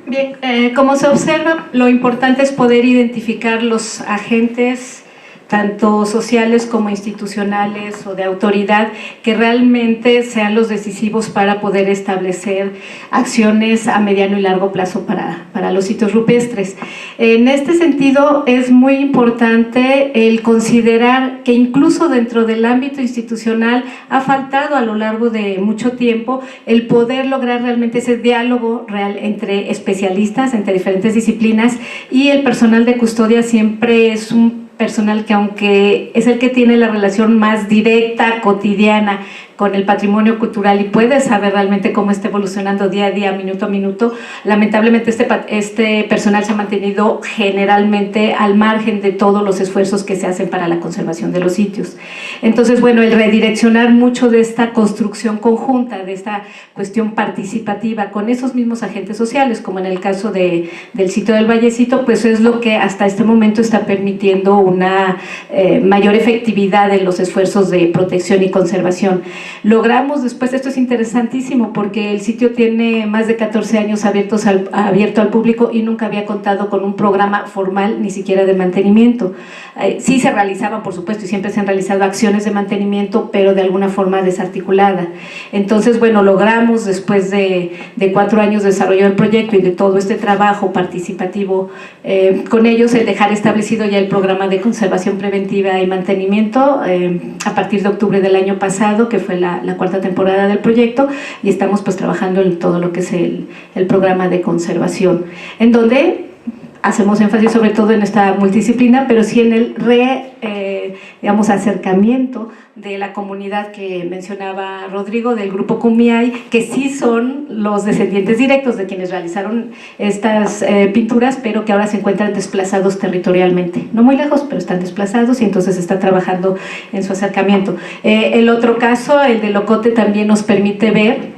Bien, como se observa, lo importante es poder identificar los agentes, tanto sociales como institucionales o de autoridad, que realmente sean los decisivos para poder establecer acciones a mediano y largo plazo para los sitios rupestres. En este sentido, es muy importante el considerar que incluso dentro del ámbito institucional ha faltado a lo largo de mucho tiempo el poder lograr realmente ese diálogo real entre especialistas, entre diferentes disciplinas, y el personal de custodia siempre es un personal que, aunque es el que tiene la relación más directa, cotidiana con el patrimonio cultural y puede saber realmente cómo está evolucionando día a día, minuto a minuto, lamentablemente este personal se ha mantenido generalmente al margen de todos los esfuerzos que se hacen para la conservación de los sitios. Entonces, bueno, el redireccionar mucho de esta construcción conjunta, de esta cuestión participativa con esos mismos agentes sociales, como en el caso del sitio del Vallecito, pues es lo que hasta este momento está permitiendo una mayor efectividad en los esfuerzos de protección y conservación. Logramos después, esto es interesantísimo porque el sitio tiene más de 14 años abierto al público y nunca había contado con un programa formal, ni siquiera de mantenimiento. Sí se realizaban, por supuesto, y siempre se han realizado acciones de mantenimiento, pero de alguna forma desarticulada. Entonces, bueno, logramos después de 4 años de desarrollo del proyecto y de todo este trabajo participativo con ellos, el dejar establecido ya el programa de conservación preventiva y mantenimiento a partir de octubre del año pasado, que fue la 4ª temporada del proyecto, y estamos pues trabajando en todo lo que es el programa de conservación, en donde hacemos énfasis sobre todo en esta multidisciplina, pero sí en el acercamiento de la comunidad que mencionaba Rodrigo, del grupo Kumiai, que sí son los descendientes directos de quienes realizaron estas pinturas, pero que ahora se encuentran desplazados territorialmente, no muy lejos, pero están desplazados, y entonces está trabajando en su acercamiento. El otro caso, el de Locote, también nos permite ver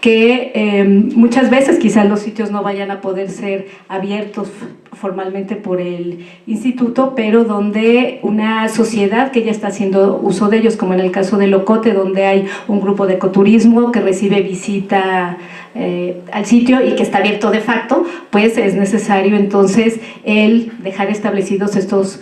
que muchas veces quizás los sitios no vayan a poder ser abiertos formalmente por el instituto, pero donde una sociedad que ya está haciendo uso de ellos, como en el caso de Locote, donde hay un grupo de ecoturismo que recibe visita al sitio y que está abierto de facto, pues es necesario entonces el dejar establecidos estos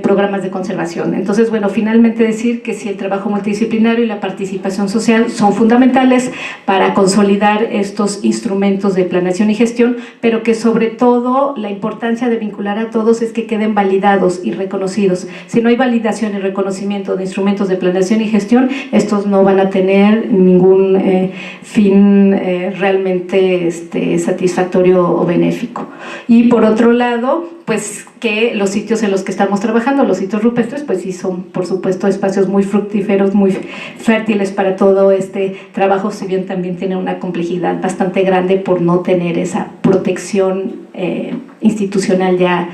programas de conservación. Entonces, bueno, finalmente decir que sí, el trabajo multidisciplinario y la participación social son fundamentales para consolidar estos instrumentos de planeación y gestión, pero que sobre todo la importancia de vincular a todos es que queden validados y reconocidos. Si no hay validación y reconocimiento de instrumentos de planeación y gestión, estos no van a tener ningún fin realmente satisfactorio o benéfico. Y por otro lado, pues que los sitios en los que estamos trabajando, los sitios rupestres, pues sí son, por supuesto, espacios muy fructíferos, muy fértiles para todo este trabajo, si bien también tienen una complejidad bastante grande por no tener esa protección institucional ya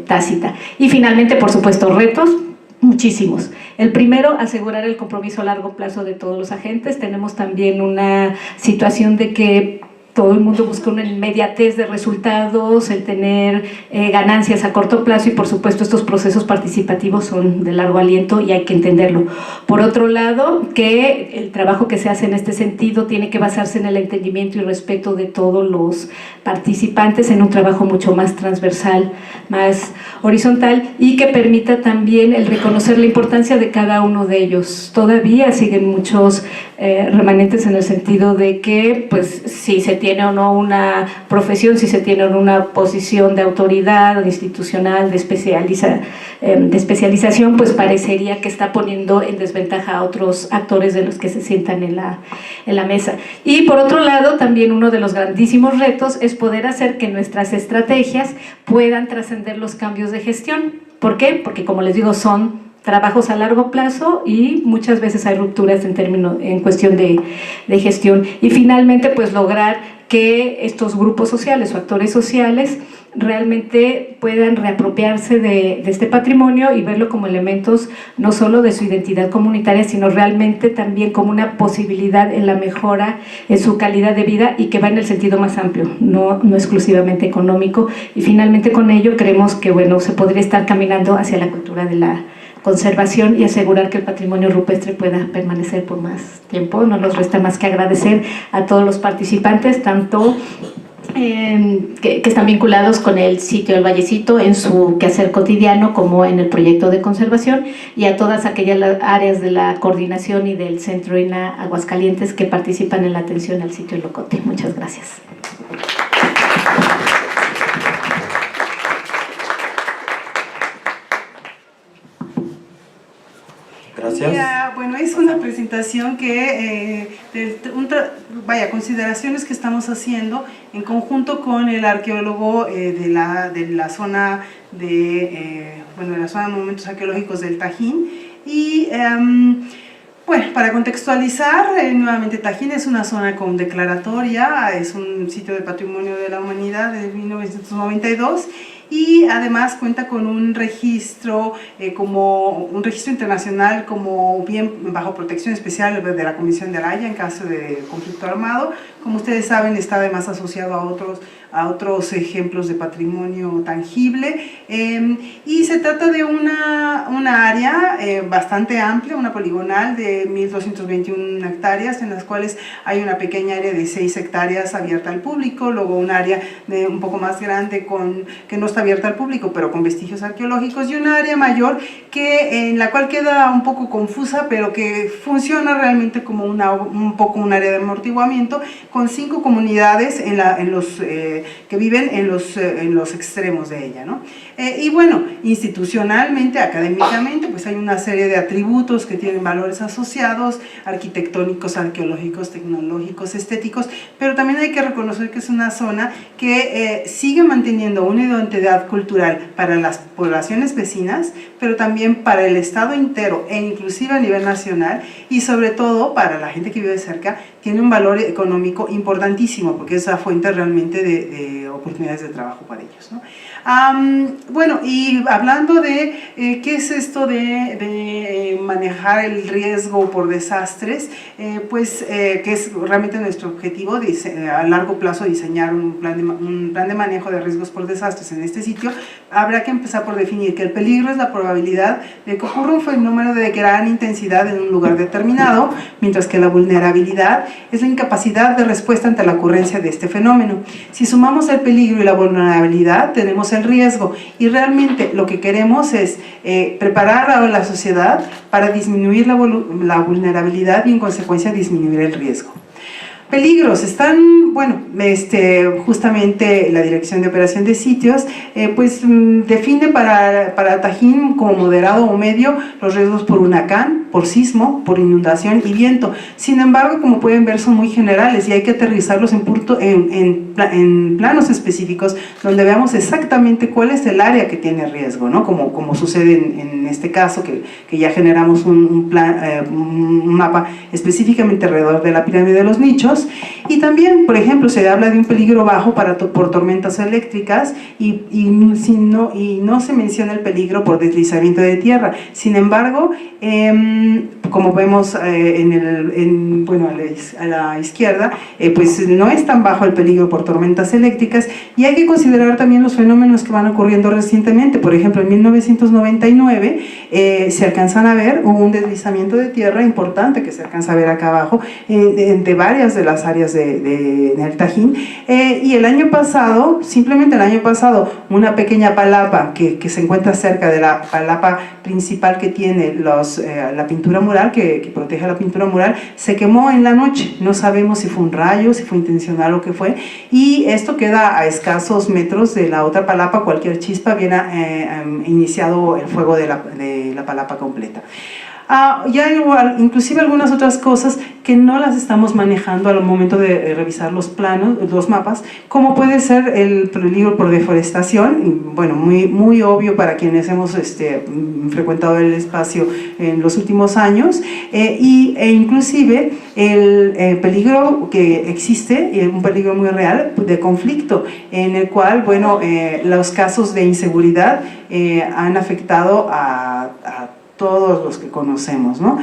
tácita. Y finalmente, por supuesto, retos, muchísimos. El primero, asegurar el compromiso a largo plazo de todos los agentes. Tenemos también una situación de que todo el mundo busca una inmediatez de resultados, el tener ganancias a corto plazo, y por supuesto estos procesos participativos son de largo aliento y hay que entenderlo. Por otro lado, que el trabajo que se hace en este sentido tiene que basarse en el entendimiento y respeto de todos los participantes, en un trabajo mucho más transversal, más horizontal, y que permita también el reconocer la importancia de cada uno de ellos. Todavía siguen muchos remanentes en el sentido de que, pues, si se tiene o no una profesión, si se tiene o no una posición de autoridad institucional, de especialización, pues parecería que está poniendo en desventaja a otros actores de los que se sientan en la mesa. Y por otro lado, también uno de los grandísimos retos es poder hacer que nuestras estrategias puedan trascender los cambios de gestión. ¿Por qué? Porque, como les digo, son trabajos a largo plazo y muchas veces hay rupturas en cuestión de gestión. Y finalmente, pues lograr que estos grupos sociales o actores sociales realmente puedan reapropiarse de este patrimonio y verlo como elementos no solo de su identidad comunitaria, sino realmente también como una posibilidad en la mejora en su calidad de vida y que va en el sentido más amplio, no exclusivamente económico. Y finalmente con ello creemos que bueno, se podría estar caminando hacia la cultura de la conservación y asegurar que el patrimonio rupestre pueda permanecer por más tiempo. No nos resta más que agradecer a todos los participantes, tanto que están vinculados con el sitio El Vallecito en su quehacer cotidiano como en el proyecto de conservación, y a todas aquellas áreas de la coordinación y del Centro INAH Aguascalientes que participan en la atención al sitio El Locote. Muchas gracias.
Gracias.
Bueno, es una presentación que, consideraciones que estamos haciendo en conjunto con el arqueólogo de la zona de la zona de monumentos arqueológicos del Tajín. Y bueno, para contextualizar, nuevamente Tajín es una zona con declaratoria, es un sitio de patrimonio de la humanidad de 1992, y además cuenta con un registro internacional como bien bajo protección especial de la Comisión de la Haya en caso de conflicto armado. Como ustedes saben, está además asociado a otros ejemplos de patrimonio tangible, y se trata de una área bastante amplia, una poligonal de 1.221 hectáreas, en las cuales hay una pequeña área de 6 hectáreas abierta al público, luego un área un poco más grande que no está abierta al público pero con vestigios arqueológicos, y un área mayor en la cual queda un poco confusa pero que funciona realmente como un poco un área de amortiguamiento, con 5 comunidades que viven en los extremos de ella, ¿no? Y bueno, institucionalmente, académicamente, pues hay una serie de atributos que tienen valores asociados, arquitectónicos, arqueológicos, tecnológicos, estéticos, pero también hay que reconocer que es una zona que sigue manteniendo una identidad cultural para las poblaciones vecinas, pero también para el estado entero e inclusive a nivel nacional, y sobre todo para la gente que vive cerca, tiene un valor económico importantísimo porque es la fuente realmente de oportunidades de trabajo para ellos, ¿no? Bueno, y hablando de qué es esto de manejar el riesgo por desastres, que es realmente nuestro objetivo a largo plazo, diseñar un plan de manejo de riesgos por desastres en este sitio. Habrá que empezar por definir que el peligro es la probabilidad de que ocurra un fenómeno de gran intensidad en un lugar determinado, mientras que la vulnerabilidad es la incapacidad de respuesta ante la ocurrencia de este fenómeno. Si sumamos el peligro y la vulnerabilidad, tenemos el riesgo, y realmente lo que queremos es preparar a la sociedad para disminuir la vulnerabilidad y en consecuencia disminuir el riesgo. Peligros están, bueno, justamente la Dirección de Operación de Sitios define para Tajín como moderado o medio los riesgos por huracán, por sismo, por inundación y viento. Sin embargo, como pueden ver, son muy generales y hay que aterrizarlos en planos específicos donde veamos exactamente cuál es el área que tiene riesgo, ¿no? Como sucede en este caso, que ya generamos un mapa específicamente alrededor de la pirámide de los nichos. Y también, por ejemplo, se habla de un peligro bajo por tormentas eléctricas y no se menciona el peligro por deslizamiento de tierra. Sin embargo, como vemos a la izquierda, pues no es tan bajo el peligro por tormentas eléctricas, y hay que considerar también los fenómenos que van ocurriendo recientemente. Por ejemplo, en 1999 se alcanzan a ver un deslizamiento de tierra importante que se alcanza a ver acá abajo, de varias de las áreas del Tajín, y el año pasado, simplemente el año pasado, una pequeña palapa que se encuentra cerca de la palapa principal que tiene la pintura mural, que protege la pintura mural, se quemó en la noche. No sabemos si fue un rayo, si fue intencional o qué fue, y esto queda a escasos metros de la otra palapa. Cualquier chispa viene iniciado el fuego de la palapa completa. Ya igual, inclusive algunas otras cosas que no las estamos manejando al momento de revisar los planos, los mapas, como puede ser el peligro por deforestación, bueno, muy obvio para quienes hemos frecuentado el espacio en los últimos años, e inclusive el peligro que existe, un peligro muy real de conflicto, en el cual, bueno, los casos de inseguridad han afectado a todos los que conocemos, ¿no?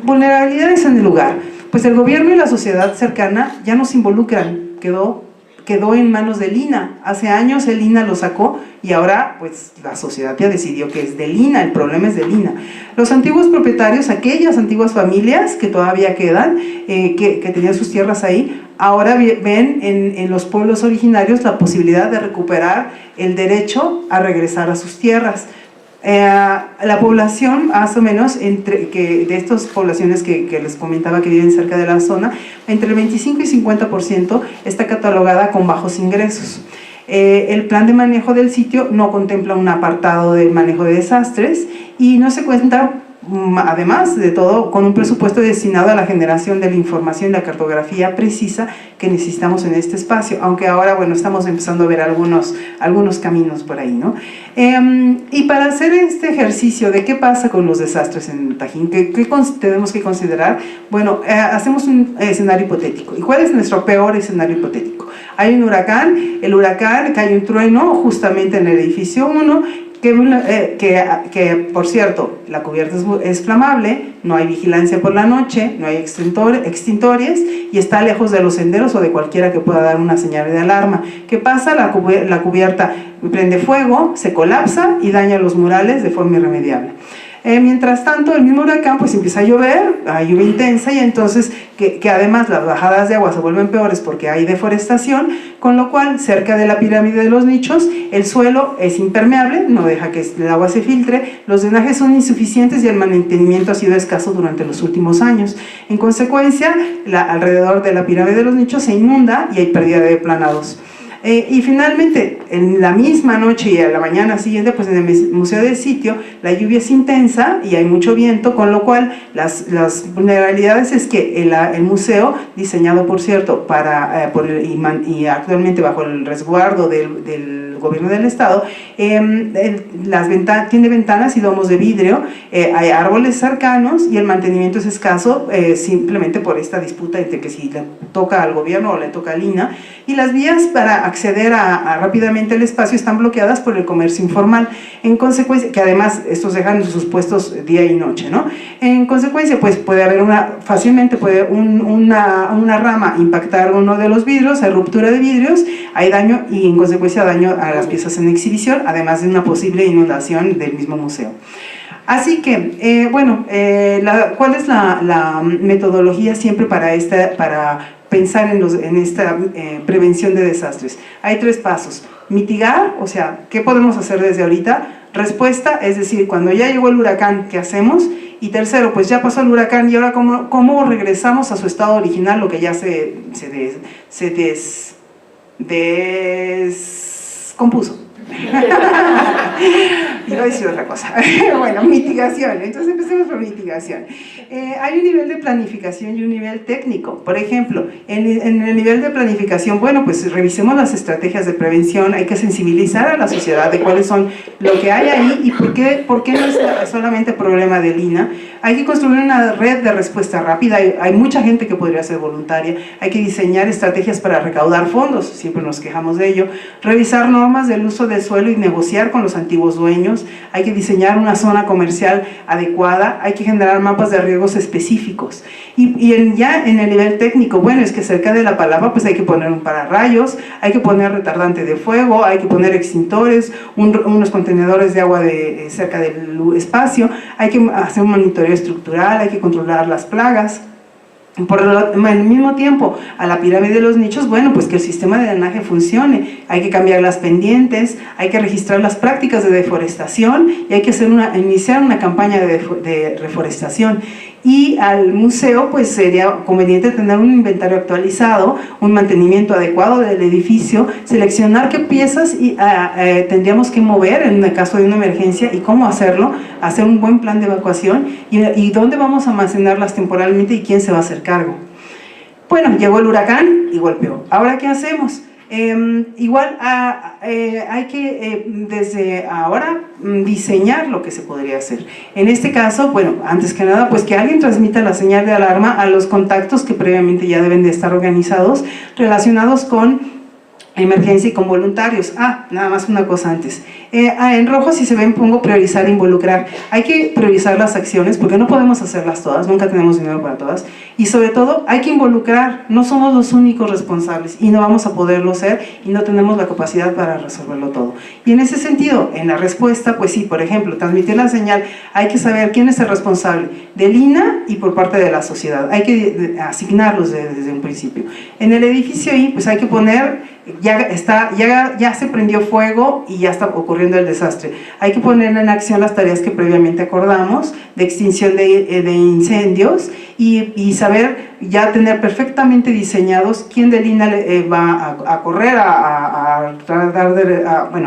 Vulnerabilidades en el lugar. Pues el gobierno y la sociedad cercana ya no se involucran, quedó en manos del INAH. Hace años el INAH lo sacó y ahora pues la sociedad ya decidió que es del INAH, el problema es del INAH. Los antiguos propietarios, aquellas antiguas familias que todavía quedan, que tenían sus tierras ahí, ahora ven en los pueblos originarios la posibilidad de recuperar el derecho a regresar a sus tierras. La población, más o menos, de estas poblaciones que les comentaba que viven cerca de la zona, entre el 25 y 50% está catalogada con bajos ingresos. El plan de manejo del sitio no contempla un apartado de manejo de desastres y no se cuenta, además de todo, con un presupuesto destinado a la generación de la información y la cartografía precisa que necesitamos en este espacio, aunque ahora, bueno, estamos empezando a ver algunos caminos por ahí, ¿no? Y para hacer este ejercicio de qué pasa con los desastres en Tajín, ¿qué tenemos que considerar? Bueno, hacemos un escenario hipotético. ¿Y cuál es nuestro peor escenario hipotético? Hay un huracán, cae un trueno justamente en el edificio 1, que por cierto, la cubierta es flamable, no hay vigilancia por la noche, no hay extintores y está lejos de los senderos o de cualquiera que pueda dar una señal de alarma. ¿Qué pasa? La cubierta prende fuego, se colapsa y daña los murales de forma irremediable. Mientras tanto, el mismo huracán pues empieza a llover, hay lluvia intensa y entonces que además las bajadas de agua se vuelven peores porque hay deforestación, con lo cual cerca de la pirámide de los nichos el suelo es impermeable, no deja que el agua se filtre, los drenajes son insuficientes y el mantenimiento ha sido escaso durante los últimos años. En consecuencia, alrededor de la pirámide de los nichos se inunda y hay pérdida de planados. Y finalmente, en la misma noche y a la mañana siguiente, pues en el Museo del Sitio, la lluvia es intensa y hay mucho viento, con lo cual las vulnerabilidades es que el museo, diseñado por cierto, y actualmente bajo el resguardo del gobierno del estado, tiene ventanas y domos de vidrio, hay árboles cercanos y el mantenimiento es escaso simplemente por esta disputa entre que si le toca al gobierno o le toca al INAH, y las vías para acceder rápidamente al espacio están bloqueadas por el comercio informal, en consecuencia, que además estos dejan sus puestos día y noche, ¿no? En consecuencia, pues puede haber fácilmente una rama impactar uno de los vidrios, hay ruptura de vidrios, hay daño y en consecuencia daño a las piezas en exhibición, además de una posible inundación del mismo museo. Así que, ¿cuál es la metodología siempre para pensar en esta prevención de desastres? Hay 3 pasos. Mitigar, o sea, ¿qué podemos hacer desde ahorita? Respuesta, es decir, cuando ya llegó el huracán, ¿qué hacemos? Y tercero, pues ya pasó el huracán y ahora ¿cómo regresamos a su estado original, lo que ya se descompuso? Iba a decir otra cosa. Bueno, mitigación. Entonces empecemos por mitigación. Hay un nivel de planificación y un nivel técnico. Por ejemplo, en el nivel de planificación, bueno, pues revisemos las estrategias de prevención, hay que sensibilizar a la sociedad de cuáles son lo que hay ahí y por qué no es solamente problema del INAH. Hay que construir una red de respuesta rápida, hay mucha gente que podría ser voluntaria, hay que diseñar estrategias para recaudar fondos, siempre nos quejamos de ello, revisar normas del uso del suelo y negociar con los antiguos dueños, hay que diseñar una zona comercial adecuada, hay que generar mapas de riesgos específicos. Ya en el nivel técnico, bueno, es que cerca de la palapa pues hay que poner un pararrayos, hay que poner retardante de fuego, hay que poner extintores, unos contenedores de agua cerca del espacio, hay que hacer un monitoreo estructural, hay que controlar las plagas. Al mismo tiempo, a la pirámide de los nichos, bueno, pues que el sistema de drenaje funcione, hay que cambiar las pendientes, hay que registrar las prácticas de deforestación y hay que iniciar una campaña de reforestación. Y al museo pues sería conveniente tener un inventario actualizado, un mantenimiento adecuado del edificio, seleccionar qué piezas tendríamos que mover en el caso de una emergencia y cómo hacerlo, hacer un buen plan de evacuación y dónde vamos a almacenarlas temporalmente y quién se va a hacer cargo. Bueno, llegó el huracán y golpeó. ¿Ahora qué hacemos? Igual hay que desde ahora diseñar lo que se podría hacer. En este caso, bueno, antes que nada, pues que alguien transmita la señal de alarma a los contactos que previamente ya deben de estar organizados, relacionados con emergencia y con voluntarios. Nada más una cosa antes. En rojo, si se ven, pongo priorizar e involucrar. Hay que priorizar las acciones porque no podemos hacerlas todas, nunca tenemos dinero para todas. Y sobre todo, hay que involucrar. No somos los únicos responsables y no vamos a poderlo ser y no tenemos la capacidad para resolverlo todo. Y en ese sentido, en la respuesta, pues sí, por ejemplo, transmitir la señal, hay que saber quién es el responsable del INAH y por parte de la sociedad. Hay que asignarlos desde un principio. En el edificio I, pues hay que poner ya se prendió fuego y ya está ocurriendo el desastre. Hay que poner en acción las tareas que previamente acordamos de extinción de incendios y saber, ya tener perfectamente diseñados quién del INAH va a correr a tratar de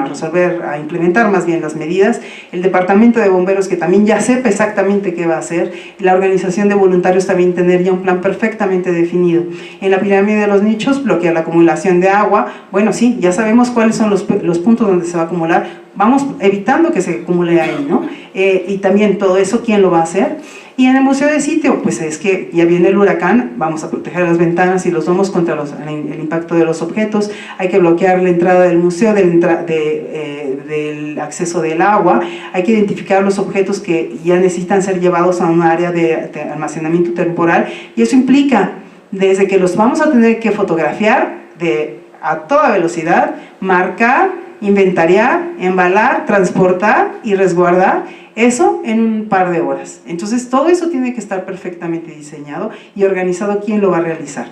resolver, a implementar más bien las medidas, el departamento de bomberos que también ya sepa exactamente qué va a hacer, la organización de voluntarios también tener ya un plan perfectamente definido. En la pirámide de los nichos, bloquear la acumulación de agua. Bueno, sí, ya sabemos cuáles son los puntos donde se va a acumular, vamos evitando que se acumule ahí, ¿no? Y también todo eso, ¿quién lo va a hacer? Y en el museo de sitio, pues es que ya viene el huracán, vamos a proteger las ventanas y los domos contra el impacto de los objetos, hay que bloquear la entrada del museo, del acceso del agua, hay que identificar los objetos que ya necesitan ser llevados a un área de almacenamiento temporal, y eso implica desde que los vamos a tener que fotografiar a toda velocidad, marcar, inventariar, embalar, transportar y resguardar, eso en un par de horas. Entonces todo eso tiene que estar perfectamente diseñado y organizado quién lo va a realizar.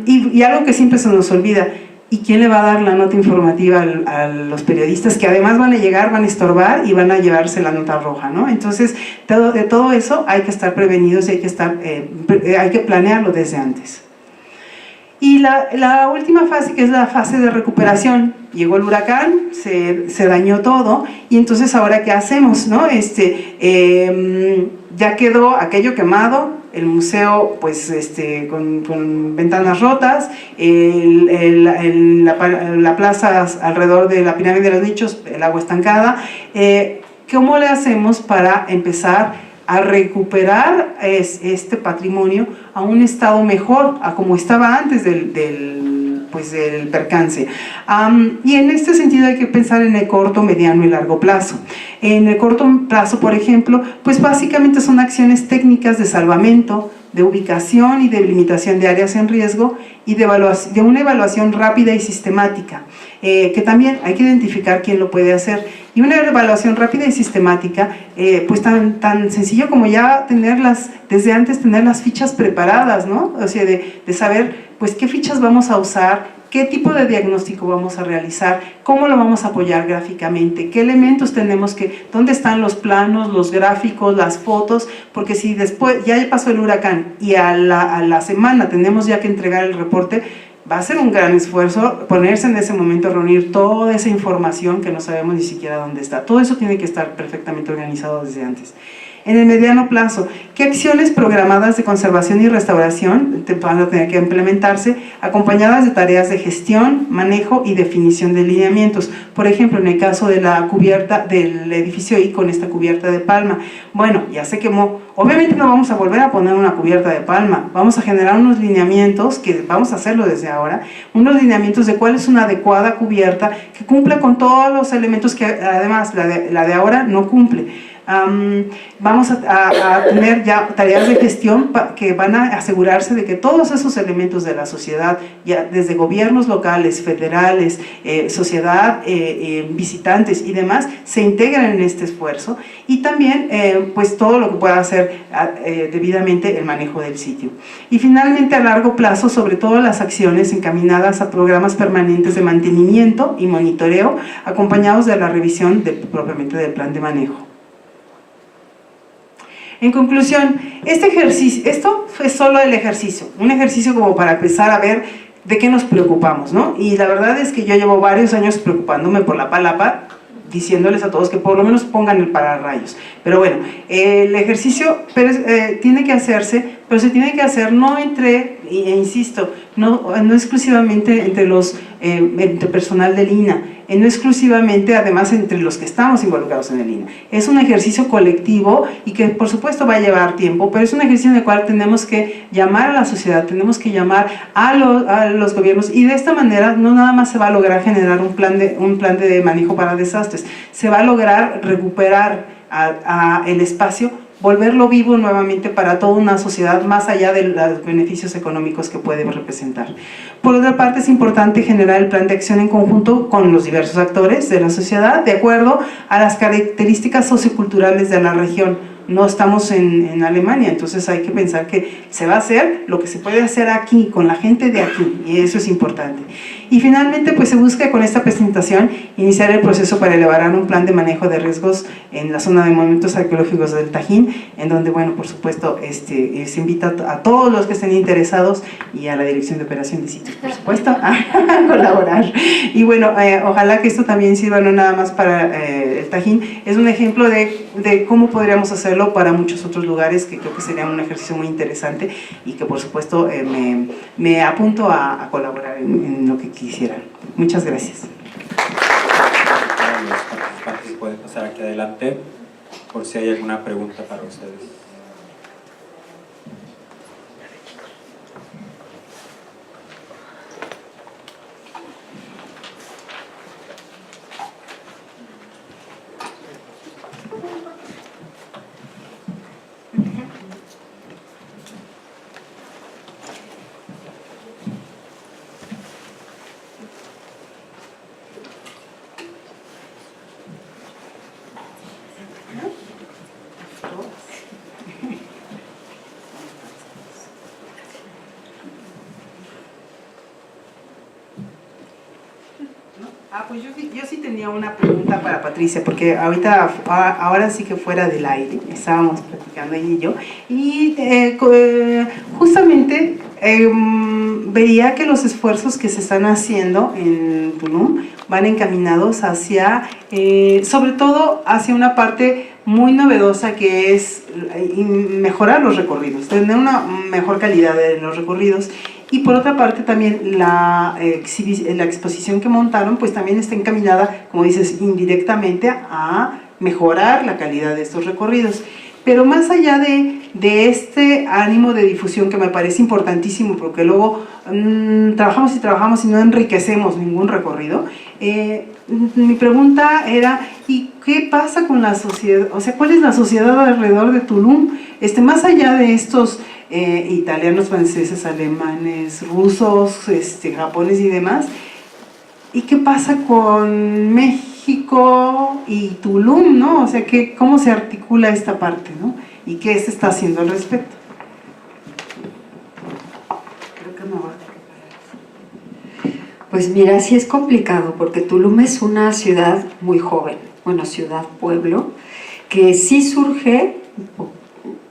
Y algo que siempre se nos olvida, ¿y quién le va a dar la nota informativa a los periodistas que además van a llegar, van a estorbar y van a llevarse la nota roja, ¿no? Entonces de todo eso hay que estar prevenidos y hay que planearlo desde antes. Y la última fase, que es la fase de recuperación, llegó el huracán, se dañó todo, y entonces ahora ¿qué hacemos, no? Ya quedó aquello quemado, el museo pues con ventanas rotas, la plaza alrededor de la pirámide de los nichos, el agua estancada. ¿Cómo le hacemos para empezar a recuperar este patrimonio a un estado mejor, a como estaba antes del percance? Y en este sentido hay que pensar en el corto, mediano y largo plazo. En el corto plazo, por ejemplo, pues básicamente son acciones técnicas de salvamento, de ubicación y de delimitación de áreas en riesgo y de una evaluación rápida y sistemática, que también hay que identificar quién lo puede hacer. Y una evaluación rápida y sistemática, pues tan sencillo como ya desde antes tener las fichas preparadas, ¿no? O sea, de saber pues qué fichas vamos a usar, qué tipo de diagnóstico vamos a realizar, cómo lo vamos a apoyar gráficamente, qué elementos tenemos dónde están los planos, los gráficos, las fotos, porque si después ya pasó el huracán y a la semana tenemos ya que entregar el reporte, va a ser un gran esfuerzo ponerse en ese momento a reunir toda esa información que no sabemos ni siquiera dónde está. Todo eso tiene que estar perfectamente organizado desde antes. En el mediano plazo, ¿qué acciones programadas de conservación y restauración van a tener que implementarse, acompañadas de tareas de gestión, manejo y definición de lineamientos? Por ejemplo, en el caso de la cubierta del edificio I con esta cubierta de palma, bueno, ya se quemó, obviamente no vamos a volver a poner una cubierta de palma, vamos a generar unos lineamientos, que vamos a hacerlo desde ahora, unos lineamientos de cuál es una adecuada cubierta que cumpla con todos los elementos que además la de ahora no cumple. Vamos a tener ya tareas de gestión que van a asegurarse de que todos esos elementos de la sociedad, ya desde gobiernos locales, federales, sociedad, visitantes y demás, se integran en este esfuerzo, y también pues todo lo que pueda hacer debidamente el manejo del sitio. Y finalmente, a largo plazo, sobre todo las acciones encaminadas a programas permanentes de mantenimiento y monitoreo, acompañados de la revisión propiamente del plan de manejo. En conclusión, este ejercicio, esto fue solo el ejercicio, un ejercicio como para empezar a ver de qué nos preocupamos, ¿no? Y la verdad es que yo llevo varios años preocupándome por la Palapa, diciéndoles a todos que por lo menos pongan el pararrayos. Pero bueno, el ejercicio tiene que hacerse, pero se tiene que hacer no entre, e insisto, no exclusivamente entre personal del INAH, no exclusivamente además entre los que estamos involucrados en el INAH. Es un ejercicio colectivo y que por supuesto va a llevar tiempo, pero es un ejercicio en el cual tenemos que llamar a la sociedad, tenemos que llamar a los gobiernos, y de esta manera no nada más se va a lograr generar un plan de manejo para desastres, se va a lograr recuperar el espacio, volverlo vivo nuevamente para toda una sociedad, más allá de los beneficios económicos que puede representar. Por otra parte, es importante generar el plan de acción en conjunto con los diversos actores de la sociedad, de acuerdo a las características socioculturales de la región. No estamos en Alemania, entonces hay que pensar que se va a hacer lo que se puede hacer aquí, con la gente de aquí, y eso es importante. Y finalmente, pues se busca con esta presentación iniciar el proceso para elaborar un plan de manejo de riesgos en la zona de monumentos arqueológicos del Tajín, en donde, bueno, por supuesto, se invita a todos los que estén interesados y a la Dirección de Operación de Sitios, por supuesto, a colaborar. Y bueno, ojalá que esto también sirva no nada más para el Tajín, es un ejemplo de cómo podríamos hacerlo para muchos otros lugares, que creo que sería un ejercicio muy interesante y que por supuesto me apunto a colaborar en lo que quisieran. Muchas gracias.
Los participantes pueden pasar aquí adelante por si hay alguna pregunta para ustedes.
Pues yo sí tenía una pregunta para Patricia, porque ahora sí que fuera del aire, estábamos platicando ella y yo, y justamente veía que los esfuerzos que se están haciendo en Tulum van encaminados hacia, sobre todo hacia una parte muy novedosa, que es mejorar los recorridos, tener una mejor calidad de los recorridos. Y por otra parte también la exposición que montaron pues también está encaminada, como dices, indirectamente a mejorar la calidad de estos recorridos. Pero más allá de este ánimo de difusión, que me parece importantísimo, porque luego trabajamos y no enriquecemos ningún recorrido, mi pregunta era, ¿y qué pasa con la sociedad? O sea, ¿cuál es la sociedad alrededor de Tulum? Más allá de estos italianos, franceses, alemanes, rusos, japoneses y demás, ¿y qué pasa con México y Tulum, ¿no? O sea, ¿cómo se articula esta parte, ¿no? ¿Y qué se está haciendo al respecto? Creo que me voy a preparar.
Pues mira, sí es complicado, porque Tulum es una ciudad muy joven, bueno, ciudad-pueblo, que sí surge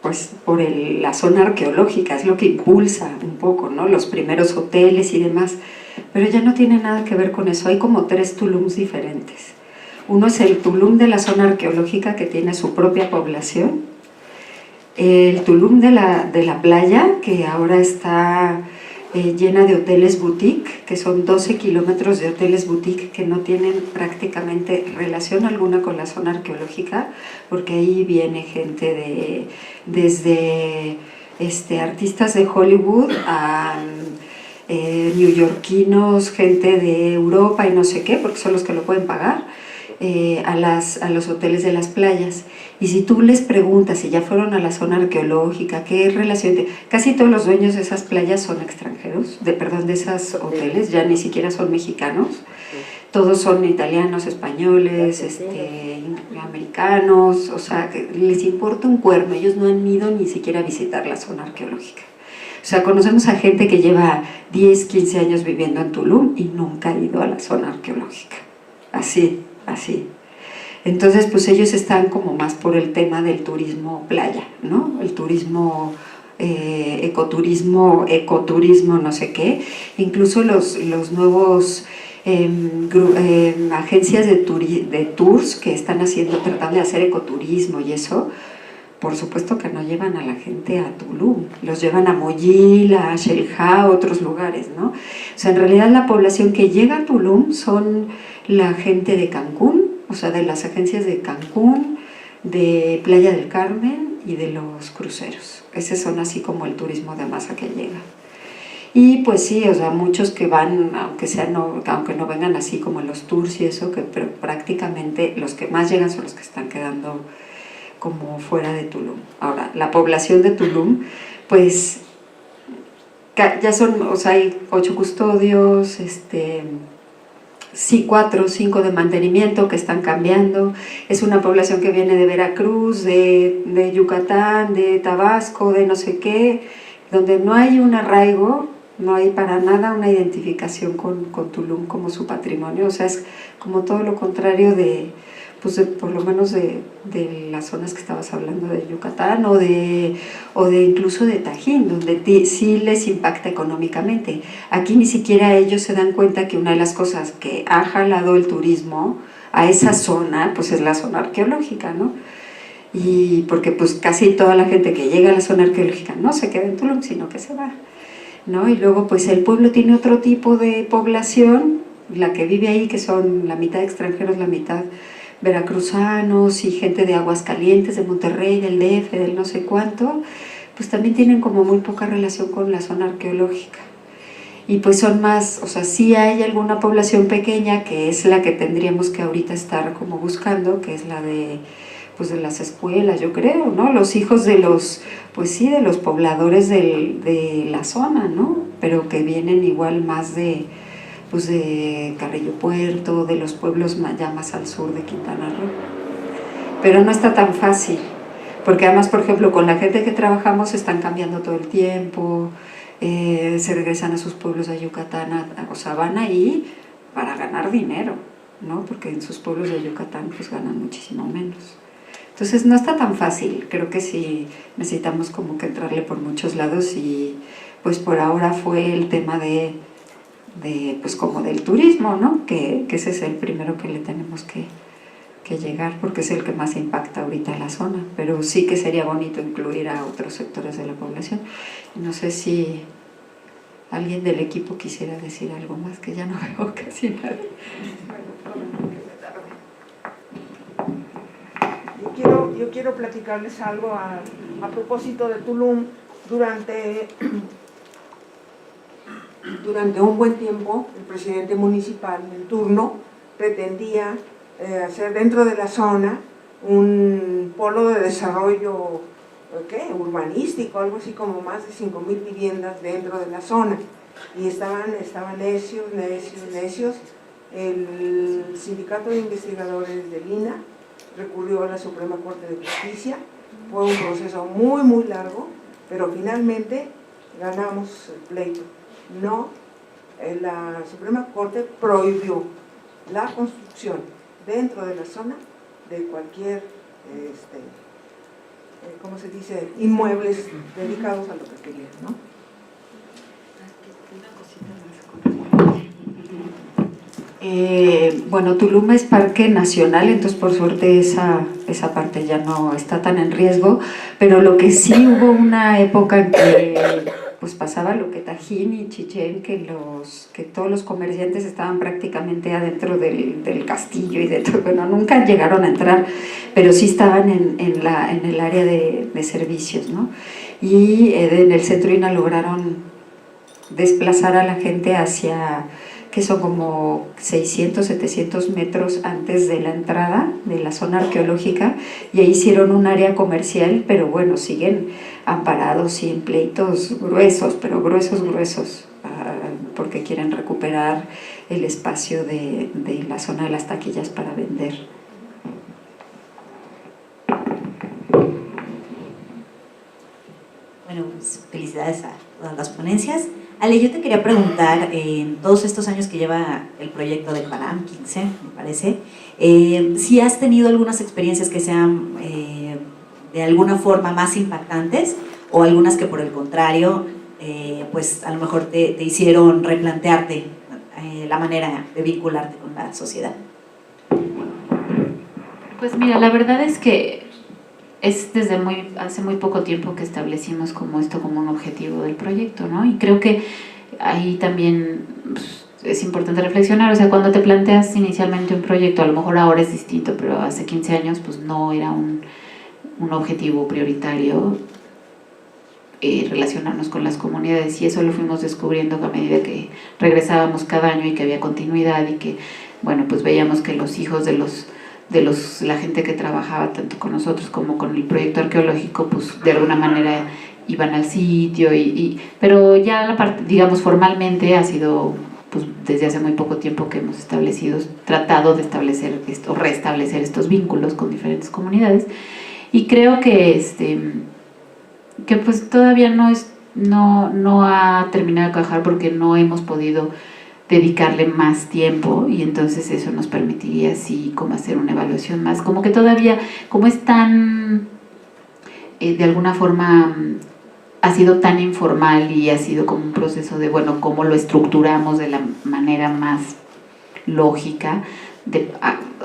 pues por la zona arqueológica, es lo que impulsa un poco, ¿no? Los primeros hoteles y demás, pero ya no tiene nada que ver con eso. Hay como 3 Tulums diferentes. Uno es el Tulum de la zona arqueológica, que tiene su propia población, el Tulum de la playa, que ahora está llena de hoteles boutique, que son 12 kilómetros de hoteles boutique que no tienen prácticamente relación alguna con la zona arqueológica, porque ahí viene gente desde artistas de Hollywood a neoyorquinos, gente de Europa y no sé qué, porque son los que lo pueden pagar, a los hoteles de las playas. Y si tú les preguntas si ya fueron a la zona arqueológica, qué relación, casi todos los dueños de esas playas son extranjeros, de esos hoteles, ya ni siquiera son mexicanos, todos son italianos, españoles, americanos, o sea, que les importa un cuerno, ellos no han ido ni siquiera a visitar la zona arqueológica. O sea, conocemos a gente que lleva 10, 15 años viviendo en Tulum y nunca ha ido a la zona arqueológica, así. Entonces, pues ellos están como más por el tema del turismo playa, ¿no? El turismo, ecoturismo, no sé qué. Incluso los nuevos agencias de tours que están tratando de hacer ecoturismo y eso, por supuesto que no llevan a la gente a Tulum, los llevan a Mollil, a Xel-Há, a otros lugares, ¿no? O sea, en realidad la población que llega a Tulum son la gente de Cancún, o sea, de las agencias de Cancún, de Playa del Carmen y de los cruceros. Esos son así como el turismo de masa que llega. Y pues sí, o sea, muchos que van, aunque no vengan así como los tours y eso, pero prácticamente los que más llegan son los que están quedando como fuera de Tulum. Ahora, la población de Tulum, pues ya son, o sea, hay 8 custodios, sí, 4 o 5 de mantenimiento que están cambiando. Es una población que viene de Veracruz, de Yucatán, de Tabasco, de no sé qué, donde no hay un arraigo, no hay para nada una identificación con Tulum como su patrimonio. O sea, es como todo lo contrario por lo menos de las zonas que estabas hablando de Yucatán o de incluso de Tajín, donde sí les impacta económicamente. Aquí ni siquiera ellos se dan cuenta que una de las cosas que ha jalado el turismo a esa zona, pues es la zona arqueológica, ¿no? Y porque pues casi toda la gente que llega a la zona arqueológica no se queda en Tulum, sino que se va, ¿no? Y luego pues el pueblo tiene otro tipo de población, la que vive ahí, que son la mitad extranjeros, la mitad veracruzanos y gente de Aguascalientes, de Monterrey, del DF, del no sé cuánto, pues también tienen como muy poca relación con la zona arqueológica. Y pues son más, o sea, sí hay alguna población pequeña que es la que tendríamos que ahorita estar como buscando, que es la de las escuelas, yo creo, ¿no? Los hijos de los, pues sí, de los pobladores de la zona, ¿no? Pero que vienen igual más de Carrillo Puerto, de los pueblos ya más al sur de Quintana Roo. Pero no está tan fácil, porque además, por ejemplo, con la gente que trabajamos están cambiando todo el tiempo, se regresan a sus pueblos de Yucatán, o sea, van ahí para ganar dinero, ¿no? Porque en sus pueblos de Yucatán pues ganan muchísimo menos. Entonces no está tan fácil, creo que sí necesitamos como que entrarle por muchos lados y pues por ahora fue el tema de pues como del turismo, ¿no? Que ese es el primero que le tenemos que llegar porque es el que más impacta ahorita a la zona, pero sí que sería bonito incluir a otros sectores de la población. No sé si alguien del equipo quisiera decir algo más, que ya no veo casi nadie.
Yo quiero platicarles algo a propósito de Tulum. Durante un buen tiempo, el presidente municipal en turno pretendía hacer dentro de la zona un polo de desarrollo urbanístico, algo así como más de 5,000 viviendas dentro de la zona. Y estaban necios. El Sindicato de Investigadores de Lina recurrió a la Suprema Corte de Justicia. Fue un proceso muy, muy largo, pero finalmente ganamos el pleito. No, la Suprema Corte prohibió la construcción dentro de la zona de cualquier, ¿cómo se dice?, inmuebles dedicados a lo que querían, ¿no?
Bueno, Tulum es parque nacional, entonces por suerte esa parte ya no está tan en riesgo, pero lo que sí hubo una época en que pues pasaba lo que Tajín y Chichén, que todos los comerciantes estaban prácticamente adentro del castillo y de todo. Bueno, nunca llegaron a entrar, pero sí estaban en el área de servicios, ¿no? Y en el centro lograron desplazar a la gente hacia, que son como 600, 700 metros antes de la entrada de la zona arqueológica, y ahí hicieron un área comercial, pero bueno, siguen amparados y en pleitos gruesos, pero gruesos, porque quieren recuperar el espacio de la zona de las taquillas para vender.
Bueno, pues, felicidades a todas las ponencias. Ale, yo te quería preguntar, en todos estos años que lleva el proyecto de Palam, 15 me parece, si has tenido algunas experiencias que sean de alguna forma más impactantes o algunas que por el contrario, pues a lo mejor te hicieron replantearte la manera de vincularte con la sociedad.
Pues mira, la verdad es que es desde hace muy poco tiempo que establecimos como esto como un objetivo del proyecto, ¿no? Y creo que ahí también pues, es importante reflexionar, o sea, cuando te planteas inicialmente un proyecto, a lo mejor ahora es distinto, pero hace 15 años pues no era un objetivo prioritario relacionarnos con las comunidades, y eso lo fuimos descubriendo a medida que regresábamos cada año y que había continuidad y que, bueno, pues veíamos que los hijos de la gente que trabajaba tanto con nosotros como con el proyecto arqueológico, pues de alguna manera iban al sitio, pero ya la parte, digamos, formalmente ha sido pues desde hace muy poco tiempo que hemos tratado de establecer o restablecer estos vínculos con diferentes comunidades, y creo que que pues todavía no ha terminado de cuajar porque no hemos podido dedicarle más tiempo, y entonces eso nos permitiría así como hacer una evaluación más, como que todavía, como es tan, de alguna forma, ha sido tan informal y ha sido como un proceso de, bueno, cómo lo estructuramos de la manera más lógica,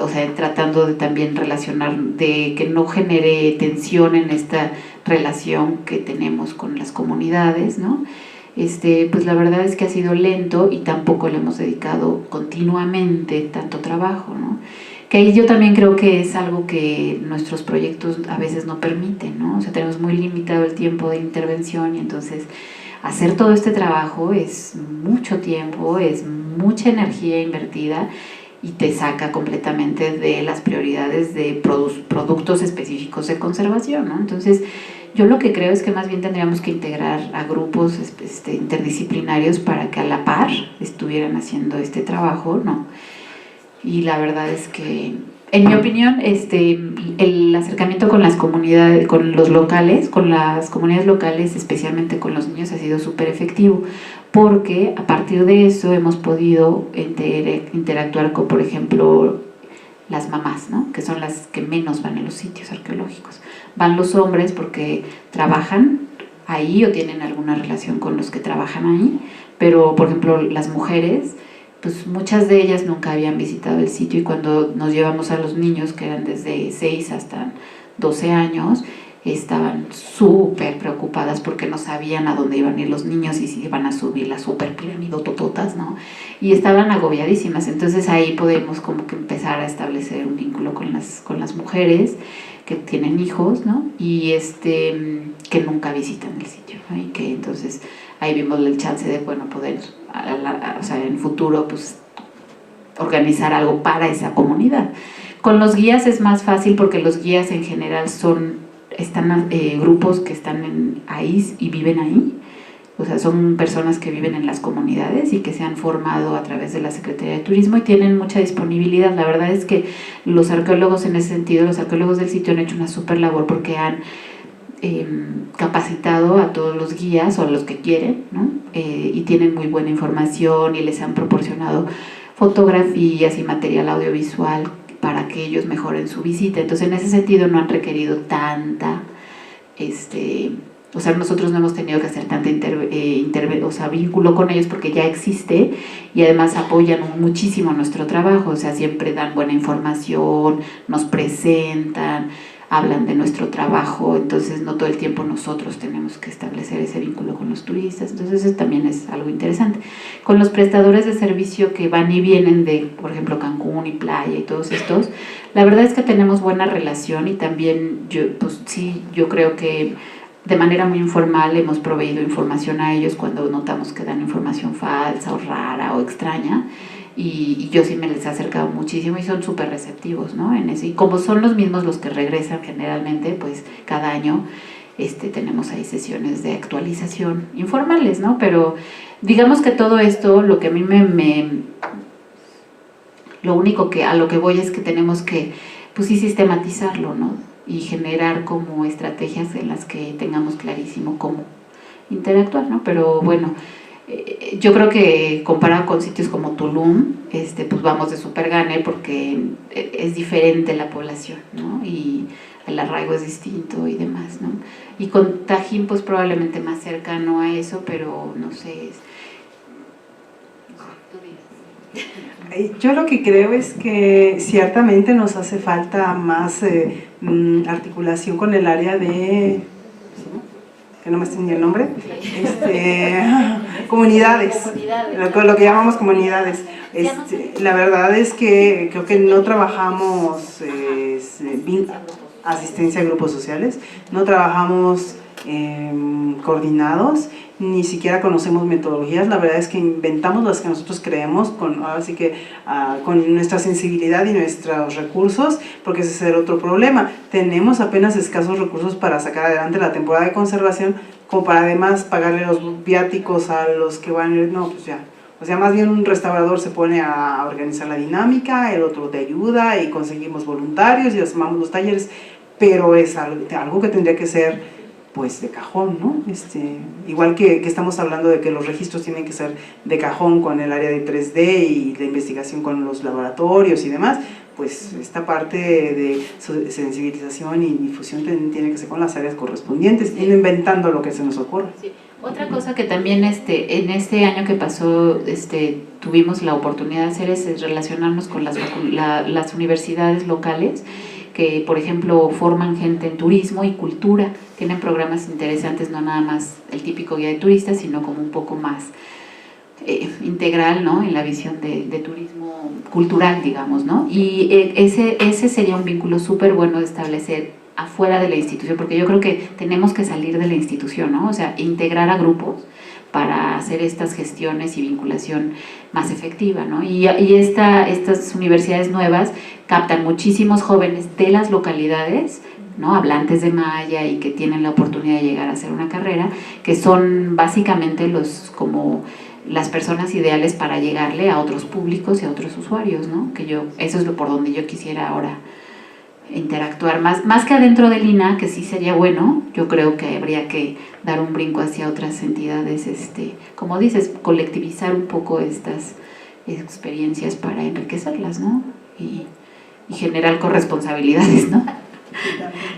o sea, tratando de también relacionar, de que no genere tensión en esta relación que tenemos con las comunidades, ¿no? Pues la verdad es que ha sido lento y tampoco le hemos dedicado continuamente tanto trabajo, ¿no? Que ahí yo también creo que es algo que nuestros proyectos a veces no permiten, ¿no? O sea, tenemos muy limitado el tiempo de intervención, y entonces hacer todo este trabajo es mucho tiempo, es mucha energía invertida y te saca completamente de las prioridades de productos específicos de conservación, ¿no? Entonces, yo lo que creo es que más bien tendríamos que integrar a grupos interdisciplinarios para que a la par estuvieran haciendo este trabajo, ¿no? Y la verdad es que, en mi opinión, el acercamiento con las comunidades, con los locales, con las comunidades locales, especialmente con los niños, ha sido súper efectivo, porque a partir de eso hemos podido interactuar con, por ejemplo, las mamás, ¿no? Que son las que menos van a los sitios arqueológicos. Van los hombres porque trabajan ahí o tienen alguna relación con los que trabajan ahí, pero, por ejemplo, las mujeres, pues muchas de ellas nunca habían visitado el sitio, y cuando nos llevamos a los niños, que eran desde 6 hasta 12 años, estaban súper preocupadas porque no sabían a dónde iban a ir los niños y si iban a subir las super piramidotototas, ¿no? Y estaban agobiadísimas. Entonces ahí podemos como que empezar a establecer un vínculo con las mujeres que tienen hijos, ¿no? Y que nunca visitan el sitio, ¿no? Y que entonces ahí vimos el chance de, bueno, poder, o sea, en el futuro, pues, organizar algo para esa comunidad. Con los guías es más fácil porque los guías en general están grupos que están ahí y viven ahí, o sea, son personas que viven en las comunidades y que se han formado a través de la Secretaría de Turismo y tienen mucha disponibilidad. La verdad es que los arqueólogos en ese sentido, los arqueólogos del sitio han hecho una súper labor porque han capacitado a todos los guías o a los que quieren, ¿no? Y tienen muy buena información y les han proporcionado fotografías y material audiovisual para que ellos mejoren su visita. Entonces, en ese sentido no han requerido tanta, o sea, nosotros no hemos tenido que hacer tanta vínculo con ellos porque ya existe, y además apoyan muchísimo nuestro trabajo, o sea, siempre dan buena información, nos presentan, hablan de nuestro trabajo, entonces no todo el tiempo nosotros tenemos que establecer ese vínculo con los turistas, entonces eso también es algo interesante. Con los prestadores de servicio que van y vienen de, por ejemplo, Cancún y Playa y todos estos, la verdad es que tenemos buena relación, y también yo creo que de manera muy informal hemos proveído información a ellos cuando notamos que dan información falsa o rara o extraña, y yo sí me les he acercado muchísimo y son súper receptivos, ¿no? En eso. Y como son los mismos los que regresan generalmente, pues cada año tenemos ahí sesiones de actualización informales, ¿no? Pero digamos que todo esto, lo que a mí lo único a lo que voy es que tenemos que, pues sí, sistematizarlo, ¿no? Y generar como estrategias en las que tengamos clarísimo cómo interactuar, ¿no? Pero bueno, yo creo que comparado con sitios como Tulum, pues vamos de super gane porque es diferente la población, ¿no? Y el arraigo es distinto y demás, ¿no? Y con Tajín pues probablemente más cercano a eso, pero no sé.
Yo lo que creo es que ciertamente nos hace falta más articulación con el área de, que no me sé ni el nombre, comunidades, lo que llamamos comunidades. La verdad es que creo que no trabajamos asistencia a grupos sociales, no trabajamos coordinados, ni siquiera conocemos metodologías. La verdad es que inventamos las que nosotros creemos, así que con nuestra sensibilidad y nuestros recursos, porque ese es el otro problema. Tenemos apenas escasos recursos para sacar adelante la temporada de conservación, como para además pagarle los viáticos a los que van a ir. No, pues ya. O sea, más bien un restaurador se pone a organizar la dinámica, el otro te ayuda y conseguimos voluntarios y armamos los talleres, pero es algo que tendría que ser pues de cajón, ¿no? Igual que estamos hablando de que los registros tienen que ser de cajón con el área de 3D y la investigación con los laboratorios y demás, pues esta parte de sensibilización y difusión tiene que ser con las áreas correspondientes, y no inventando lo que se nos ocurre.
Sí. Otra cosa que también en este año que pasó tuvimos la oportunidad de hacer es relacionarnos con las universidades locales, que por ejemplo forman gente en turismo y cultura, tienen programas interesantes, no nada más el típico guía de turistas, sino como un poco más integral, ¿no? En la visión de turismo cultural, digamos, ¿no? Y ese sería un vínculo súper bueno de establecer afuera de la institución, porque yo creo que tenemos que salir de la institución, ¿no? O sea, integrar a grupos para hacer estas gestiones y vinculación más efectiva, ¿no? Y estas universidades nuevas captan muchísimos jóvenes de las localidades, ¿no? Hablantes de maya y que tienen la oportunidad de llegar a hacer una carrera, que son básicamente como las personas ideales para llegarle a otros públicos y a otros usuarios, ¿no? Eso es por donde yo quisiera ahora interactuar más que adentro del INAH, que sí sería bueno. Yo creo que habría que dar un brinco hacia otras entidades, como dices, colectivizar un poco estas experiencias para enriquecerlas, ¿no? Y generar corresponsabilidades, ¿no?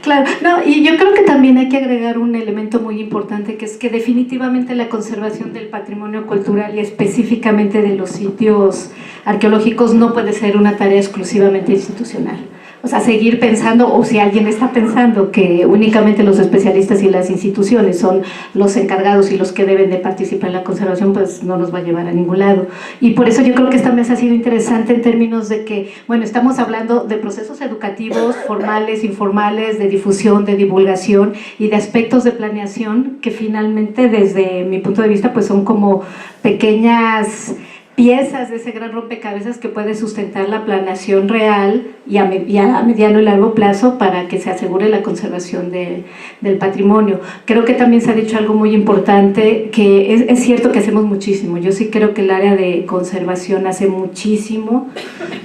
Claro, no, y yo creo que también hay que agregar un elemento muy importante, que es que definitivamente la conservación del patrimonio cultural y específicamente de los sitios arqueológicos no puede ser una tarea exclusivamente institucional. O sea, seguir pensando, o si alguien está pensando que únicamente los especialistas y las instituciones son los encargados y los que deben de participar en la conservación, pues no nos va a llevar a ningún lado. Y por eso yo creo que esta mesa ha sido interesante en términos de que, bueno, estamos hablando de procesos educativos, formales, informales, de difusión, de divulgación y de aspectos de planeación que finalmente, desde mi punto de vista, pues son como pequeñas piezas de ese gran rompecabezas que puede sustentar la planeación real y a mediano y largo plazo para que se asegure la conservación del patrimonio. Creo que también se ha dicho algo muy importante, que es cierto que hacemos muchísimo. Yo sí creo que el área de conservación hace muchísimo,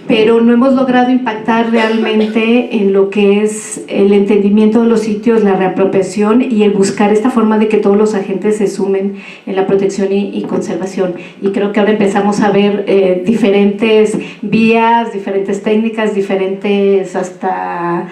pero no hemos logrado impactar realmente en lo que es el entendimiento de los sitios, la reapropiación y el buscar esta forma de que todos los agentes se sumen en la protección y conservación. Y creo que ahora empezamos a ver diferentes vías, diferentes técnicas, diferentes hasta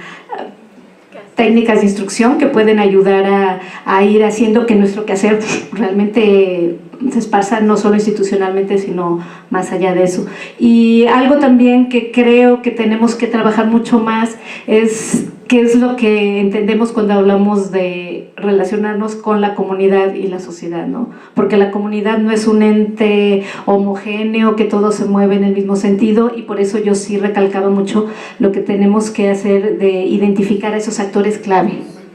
técnicas de instrucción que pueden ayudar a ir haciendo que nuestro quehacer realmente se esparza no solo institucionalmente, sino más allá de eso. Y algo también que creo que tenemos que trabajar mucho más es qué es lo que entendemos cuando hablamos de relacionarnos con la comunidad y la sociedad, ¿no? Porque la comunidad no es un ente homogéneo que todo se mueve en el mismo sentido, y por eso yo sí recalcaba mucho lo que tenemos que hacer de identificar a esos actores clave,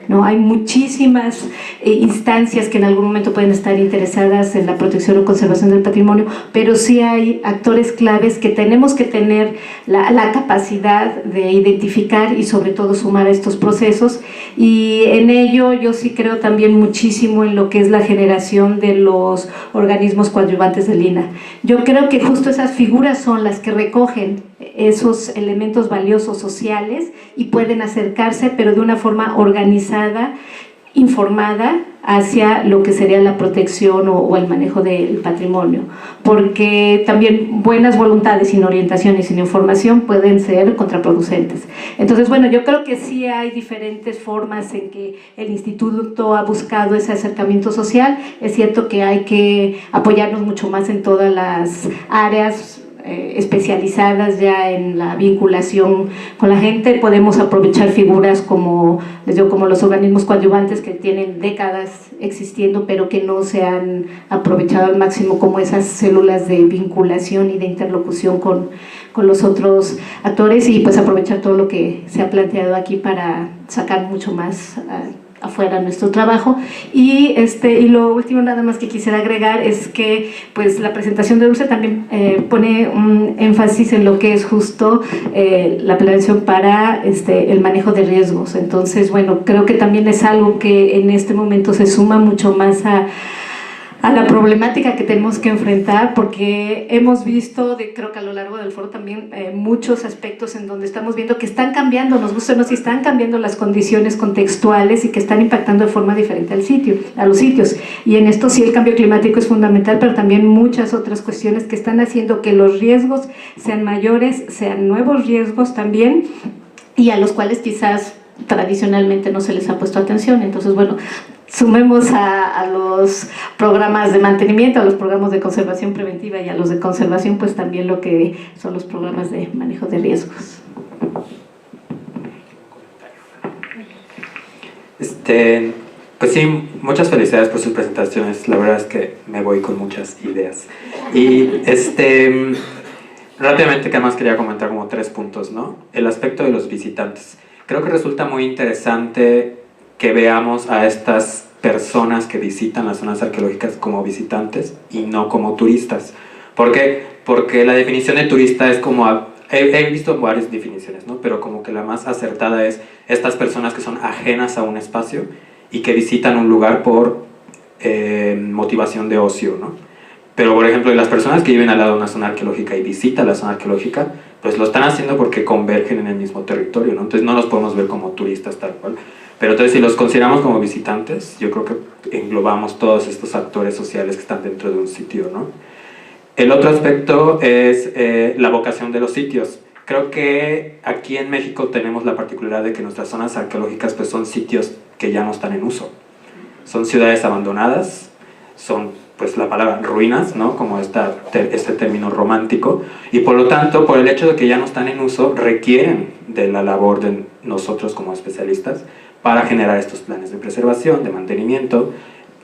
¿no? Hay muchísimas instancias que en algún momento pueden estar interesadas en la protección o conservación del patrimonio, pero sí hay actores claves que tenemos que tener la capacidad de identificar y sobre todo sumar a estos procesos, y en ello yo sí creo también muchísimo en lo que es la generación de los organismos coadyuvantes del INAH. Yo creo que justo esas figuras son las que recogen esos elementos valiosos sociales y pueden acercarse, pero de una forma organizada, informada, hacia lo que sería la protección o el manejo del patrimonio, porque también buenas voluntades sin orientación y sin información pueden ser contraproducentes. Entonces, bueno, yo creo que sí hay diferentes formas en que el instituto ha buscado ese acercamiento social. Es cierto que hay que apoyarnos mucho más en todas las áreas especializadas ya en la vinculación con la gente. Podemos aprovechar figuras como, les digo, como los organismos coadyuvantes que tienen décadas existiendo pero que no se han aprovechado al máximo, como esas células de vinculación y de interlocución con los otros actores, y pues aprovechar todo lo que se ha planteado aquí para sacar mucho más afuera nuestro trabajo. Y lo último nada más que quisiera agregar es que pues la presentación de Dulce también pone un énfasis en lo que es justo la planeación para el manejo de riesgos. Entonces, bueno, creo que también es algo que en este momento se suma mucho más a la problemática que tenemos que enfrentar, porque hemos visto, creo que a lo largo del foro también, muchos aspectos en donde estamos viendo que están cambiando, nos gusta o no, si están cambiando las condiciones contextuales y que están impactando de forma diferente a los sitios. Y en esto sí el cambio climático es fundamental, pero también muchas otras cuestiones que están haciendo que los riesgos sean mayores, sean nuevos riesgos también, y a los cuales quizás tradicionalmente no se les ha puesto atención. Entonces, bueno, sumemos a los programas de mantenimiento, a los programas de conservación preventiva y a los de conservación, pues también lo que son los programas de manejo de riesgos.
Pues sí, muchas felicidades por sus presentaciones. La verdad es que me voy con muchas ideas. Y rápidamente, que además quería comentar como 3 puntos, ¿no? El aspecto de los visitantes. Creo que resulta muy interesante que veamos a estas personas que visitan las zonas arqueológicas como visitantes y no como turistas. ¿Por qué? Porque la definición de turista es como... He visto varias definiciones, ¿no? Pero como que la más acertada es estas personas que son ajenas a un espacio y que visitan un lugar por motivación de ocio, ¿no? Pero, por ejemplo, las personas que viven al lado de una zona arqueológica y visitan la zona arqueológica, pues lo están haciendo porque convergen en el mismo territorio, ¿no? Entonces no los podemos ver como turistas tal cual. Pero entonces si los consideramos como visitantes, yo creo que englobamos todos estos actores sociales que están dentro de un sitio, ¿no? El otro aspecto es la vocación de los sitios. Creo que aquí en México tenemos la particularidad de que nuestras zonas arqueológicas pues son sitios que ya no están en uso. Son ciudades abandonadas, son pues la palabra ruinas, ¿no? Como este término romántico, y por lo tanto, por el hecho de que ya no están en uso, requieren de la labor de nosotros como especialistas para generar estos planes de preservación, de mantenimiento,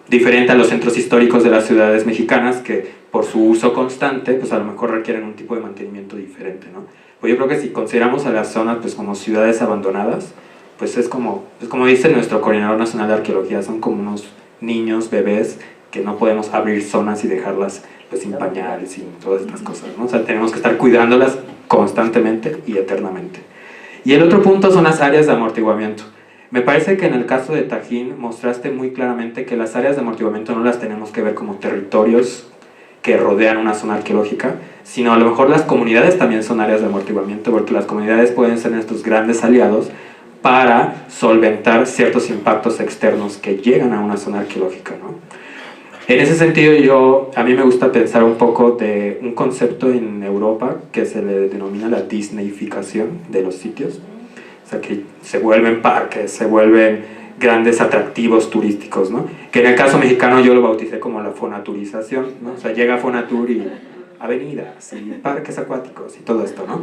diferente a los centros históricos de las ciudades mexicanas que por su uso constante, pues a lo mejor requieren un tipo de mantenimiento diferente, ¿no? Pues yo creo que si consideramos a las zonas pues como ciudades abandonadas, pues es como dice nuestro Coordinador Nacional de Arqueología, son como unos niños, bebés, que no podemos abrir zonas y dejarlas pues sin pañal, sin todas estas cosas, ¿no? O sea, tenemos que estar cuidándolas constantemente y eternamente. Y el otro punto son las áreas de amortiguamiento. Me parece que en el caso de Tajín mostraste muy claramente que las áreas de amortiguamiento no las tenemos que ver como territorios que rodean una zona arqueológica, sino a lo mejor las comunidades también son áreas de amortiguamiento, porque las comunidades pueden ser nuestros grandes aliados para solventar ciertos impactos externos que llegan a una zona arqueológica, ¿no? En ese sentido, a mí me gusta pensar un poco de un concepto en Europa que se le denomina la disneyificación de los sitios. O sea, que se vuelven parques, se vuelven grandes atractivos turísticos, ¿no? Que en el caso mexicano yo lo bauticé como la fonaturización, ¿no? O sea, llega Fonatur y avenidas y parques acuáticos y todo esto, ¿no?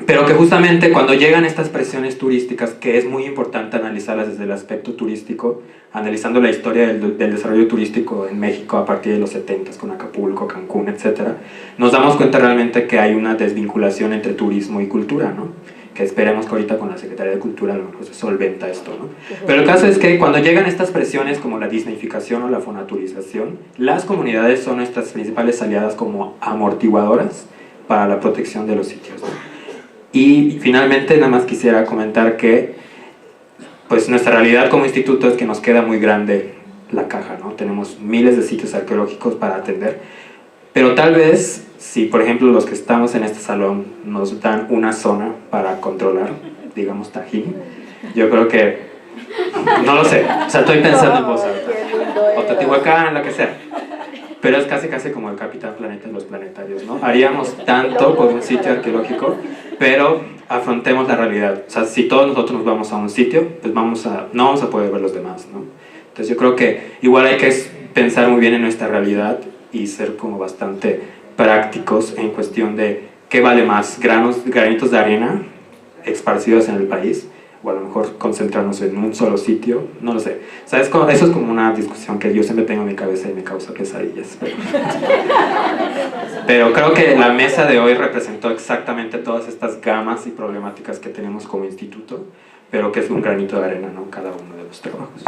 Pero que justamente cuando llegan estas presiones turísticas, que es muy importante analizarlas desde el aspecto turístico, analizando la historia del desarrollo turístico en México a partir de los 70s, con Acapulco, Cancún, etc., nos damos cuenta realmente que hay una desvinculación entre turismo y cultura, ¿no? Que esperemos que ahorita con la Secretaría de Cultura a lo mejor se solventa esto, ¿no? Pero el caso es que cuando llegan estas presiones como la disneyificación o la fonaturización, las comunidades son nuestras principales aliadas como amortiguadoras para la protección de los sitios, ¿no? Y finalmente nada más quisiera comentar que pues nuestra realidad como instituto es que nos queda muy grande la caja, ¿no? Tenemos miles de sitios arqueológicos para atender, pero tal vez si por ejemplo los que estamos en este salón nos dan una zona para controlar, digamos Tajín, yo creo que No lo sé, o sea, estoy pensando en voz alta. O Teotihuacán, la que sea. Pero es casi como el Capitán Planeta en los planetarios, ¿no? Haríamos tanto por un sitio arqueológico, pero afrontemos la realidad. O sea, si todos nosotros nos vamos a un sitio, pues no vamos a poder ver los demás, ¿no? Entonces yo creo que igual hay que pensar muy bien en nuestra realidad y ser como bastante prácticos en cuestión de qué vale más, granitos de arena esparcidos en el país, o a lo mejor concentrarnos en un solo sitio, no lo sé. O sea, eso es como una discusión que yo siempre tengo en mi cabeza y me causa pesadillas. Pero creo que la mesa de hoy representó exactamente todas estas gamas y problemáticas que tenemos como instituto, pero que es un granito de arena, ¿no? Cada uno de los trabajos.